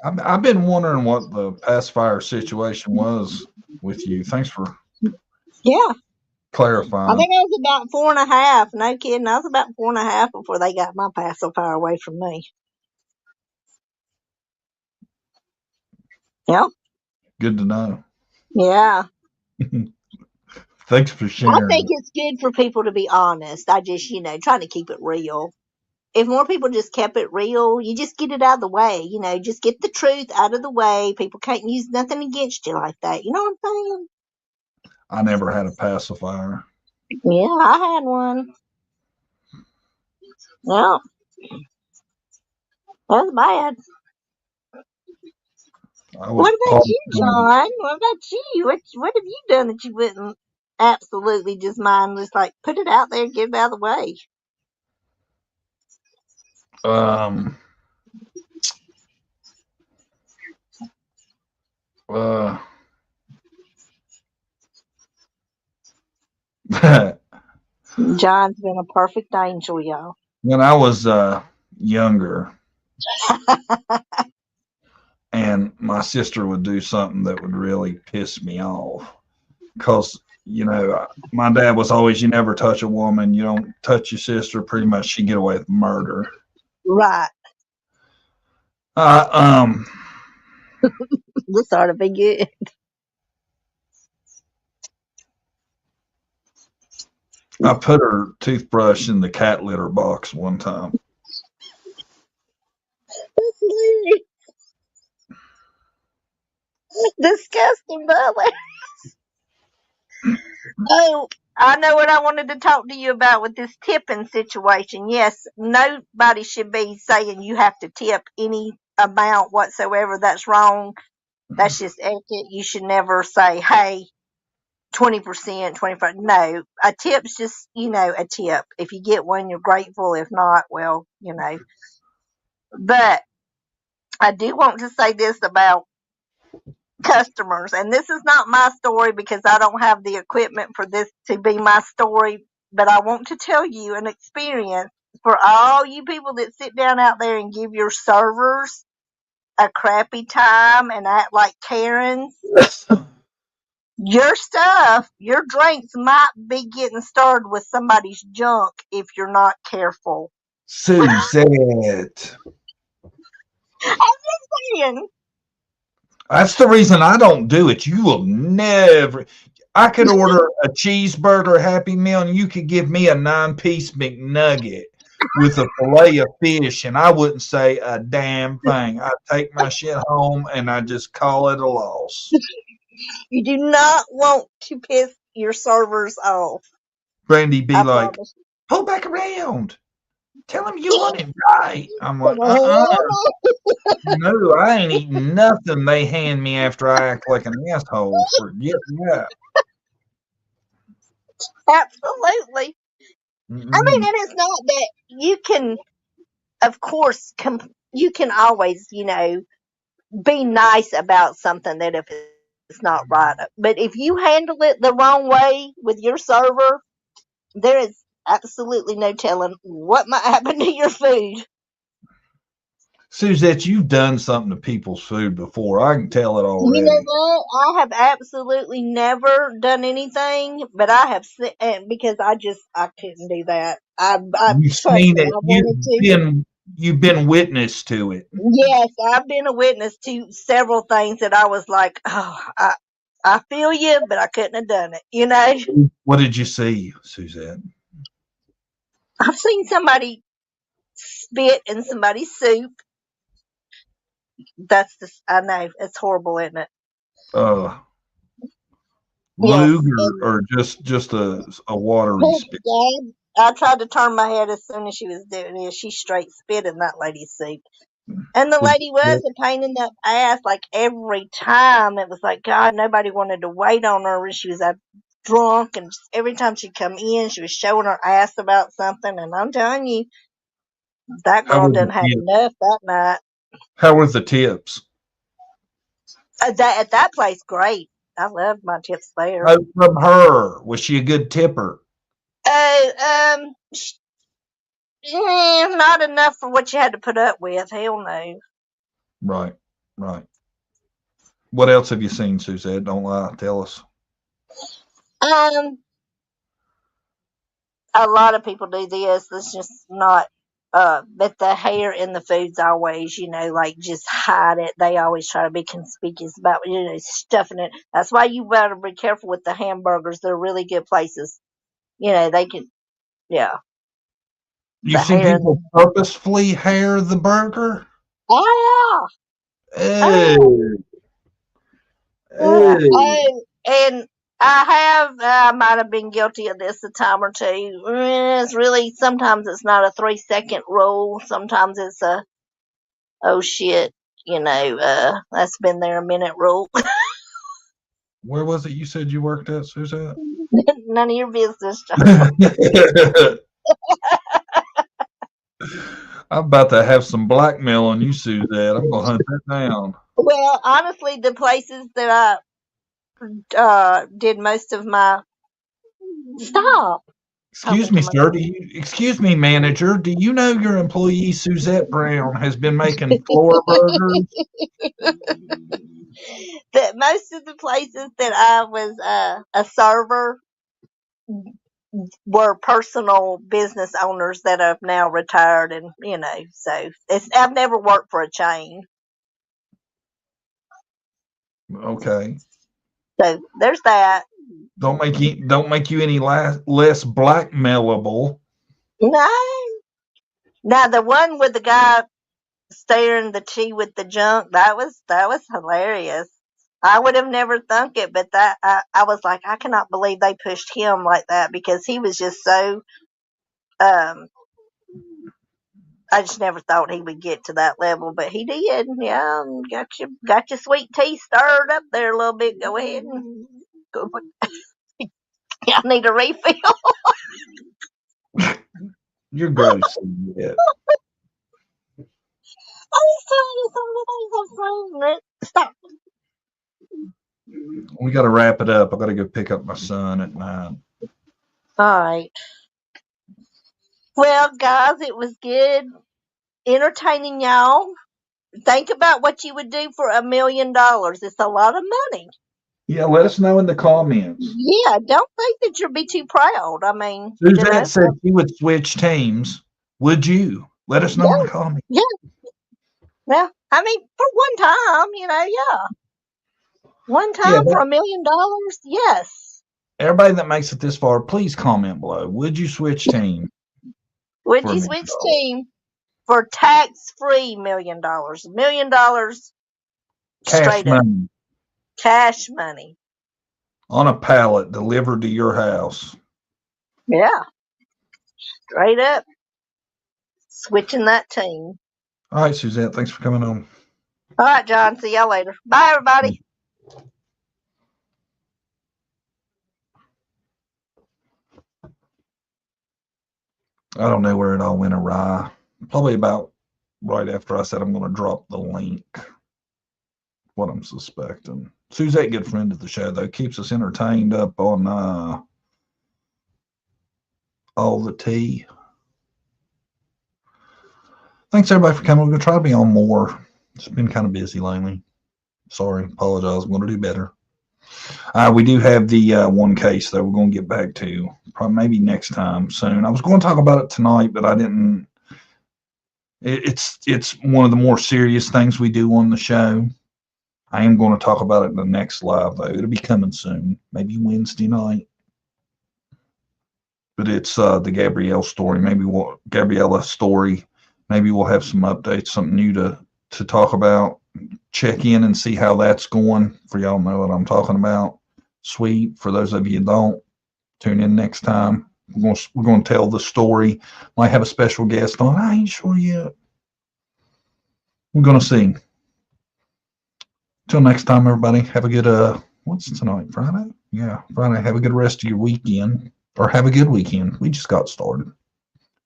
I've been wondering what the pacifier situation was with you. Thanks for clarifying. I think I was about 4.5. No kidding. I was about 4.5 before they got my pacifier away from me. Yeah. Good to know. Yeah. Thanks for sharing. I think it's good for people to be honest. I just, trying to keep it real. If more people just kept it real, you just get it out of the way. Just get the truth out of the way. People can't use nothing against you like that. You know what I'm saying? I never had a pacifier. Yeah, I had one. Yeah. That's bad. What about you, John? What about you? What have you done that you wouldn't absolutely just mind? Just like put it out there, get it out of the way. John's been a perfect angel, y'all. When I was younger, And my sister would do something that would really piss me off. Because, my dad was always, you never touch a woman. You don't touch your sister. Pretty much she'd get away with murder. Right. This ought to be good. I put her toothbrush in the cat litter box one time. Disgusting, Bubba. Oh, I know what I wanted to talk to you about with this tipping situation. Yes, nobody should be saying you have to tip any amount whatsoever. That's wrong. That's just etiquette. You should never say, hey, 20%, 25%. No, a tip's just, a tip. If you get one, you're grateful. If not, well, But I do want to say this about customers, and this is not my story because I don't have the equipment for this to be my story, but I want to tell you an experience for all you people that sit down out there and give your servers a crappy time and act like Karens. Your stuff, your drinks might be getting stirred with somebody's junk if you're not careful. Suzette. I'm just saying. That's the reason I don't do it. You will never. I could order a cheeseburger Happy Meal, and you could give me a 9-piece McNugget with a fillet of fish, and I wouldn't say a damn thing. I'd take my shit home, and I'd just call it a loss. You do not want to piss your servers off. Brandy be like, pull back around. Tell him you want him right. I'm like, no, I ain't eating nothing they hand me after I act like an asshole. Forget that. Absolutely. Mm-hmm. I mean, and it's not that you can, of course, you can always, be nice about something that if it's not right. But if you handle it the wrong way with your server, there is absolutely no telling what might happen to your food. Suzette, you've done something to people's food before. I can tell it already. You know what? I have absolutely never done anything, but I have because I couldn't do that. You've seen it. You've been witness to it. Yes, I've been a witness to several things that I was like, oh, I feel you, but I couldn't have done it. What did you see, Suzette? I've seen somebody spit in somebody's soup. That's just, I know, it's horrible, isn't it? Lube or just a watery spit? I tried to turn my head as soon as she was doing it. She straight spit in that lady's soup. And the lady was a pain in the ass, like every time. It was like, God, nobody wanted to wait on her. She was drunk, and every time she'd come in, she was showing her ass about something. And I'm telling you, that girl didn't have enough that night. How were the tips? At that place, great. I loved my tips there. Oh, from her. Was she a good tipper? Not enough for what you had to put up with. Hell no. Right. What else have you seen, Suzette? Don't lie. Tell us. A lot of people do this. It's just not. But the hair in the food's always, like just hide it. They always try to be conspicuous about, stuffing it. That's why you better be careful with the hamburgers. They're really good places. They can, yeah. You've seen people purposefully hair the burger? Oh, yeah. And I might have been guilty of this a time or two. It's really, sometimes it's not a 3-second rule. Sometimes it's a, oh shit, that's been there a minute rule. Where was it you said you worked at, Suzette? None of your business, John. I'm about to have some blackmail on you, Suzette. I'm going to hunt that down. Well, honestly, the places that I did most of my... Stop. Excuse me, sir. Excuse me, manager. Do you know your employee Suzette Brown has been making floor burgers? That most of the places that I was a server were personal business owners that have now retired, and so I've never worked for a chain. Okay. So there's that. Don't make you any less blackmailable. No. Now the one with the guy staring the tea with the junk, that was hilarious. I would have never thunk it, but that I was like, I cannot believe they pushed him like that, because he was just so I just never thought he would get to that level, but he did. Yeah, got your sweet tea stirred up there a little bit. Go ahead and go. I need a refill. You're gross. Yeah. I was telling you some of the things I'm saying. Stop. We got to wrap it up. I got to go pick up my son at 9. All right. Well, guys, it was good entertaining y'all. Think about what you would do for $1 million. It's a lot of money. Yeah, let us know in the comments. Yeah, don't think that you'll be too proud. I mean, Suzette said she would switch teams. Would you? Let us know in the comments. Yeah. Well, I mean, for one time, yeah. One time for $1 million, yes. Everybody that makes it this far, please comment below. Would you switch team? Would you switch team for tax-free $1 million? $1 million Cash money. Cash money. On a pallet delivered to your house. Yeah. Straight up. Switching that team. All right, Suzette. Thanks for coming on. All right, John. See y'all later. Bye, everybody. I don't know where it all went awry. Probably about right after I said I'm going to drop the link. What I'm suspecting. Suzette, good friend of the show, though, keeps us entertained up on all the tea. Thanks, everybody, for coming. We're going to try to be on more. It's been kind of busy lately. Sorry. Apologize. I'm going to do better. We do have the one case that we're going to get back to. Probably maybe next time soon. I was going to talk about it tonight, but I didn't. It's one of the more serious things we do on the show. I am going to talk about it in the next live, though. It'll be coming soon, maybe Wednesday night. But it's the Gabriella story. Gabriella story. Maybe we'll have some updates, something new to talk about. Check in and see how that's going. For y'all know what I'm talking about. Sweet. For those of you who don't, tune in next time. We're going to tell the story. Might have a special guest on. I ain't sure yet. We're going to see. Till next time, everybody. Have a good, what's tonight? Friday? Yeah, Friday. Have a good rest of your weekend. Or have a good weekend. We just got started.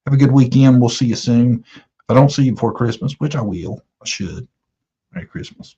Have a good weekend. We'll see you soon. If I don't see you before Christmas, which I will. I should. Merry Christmas.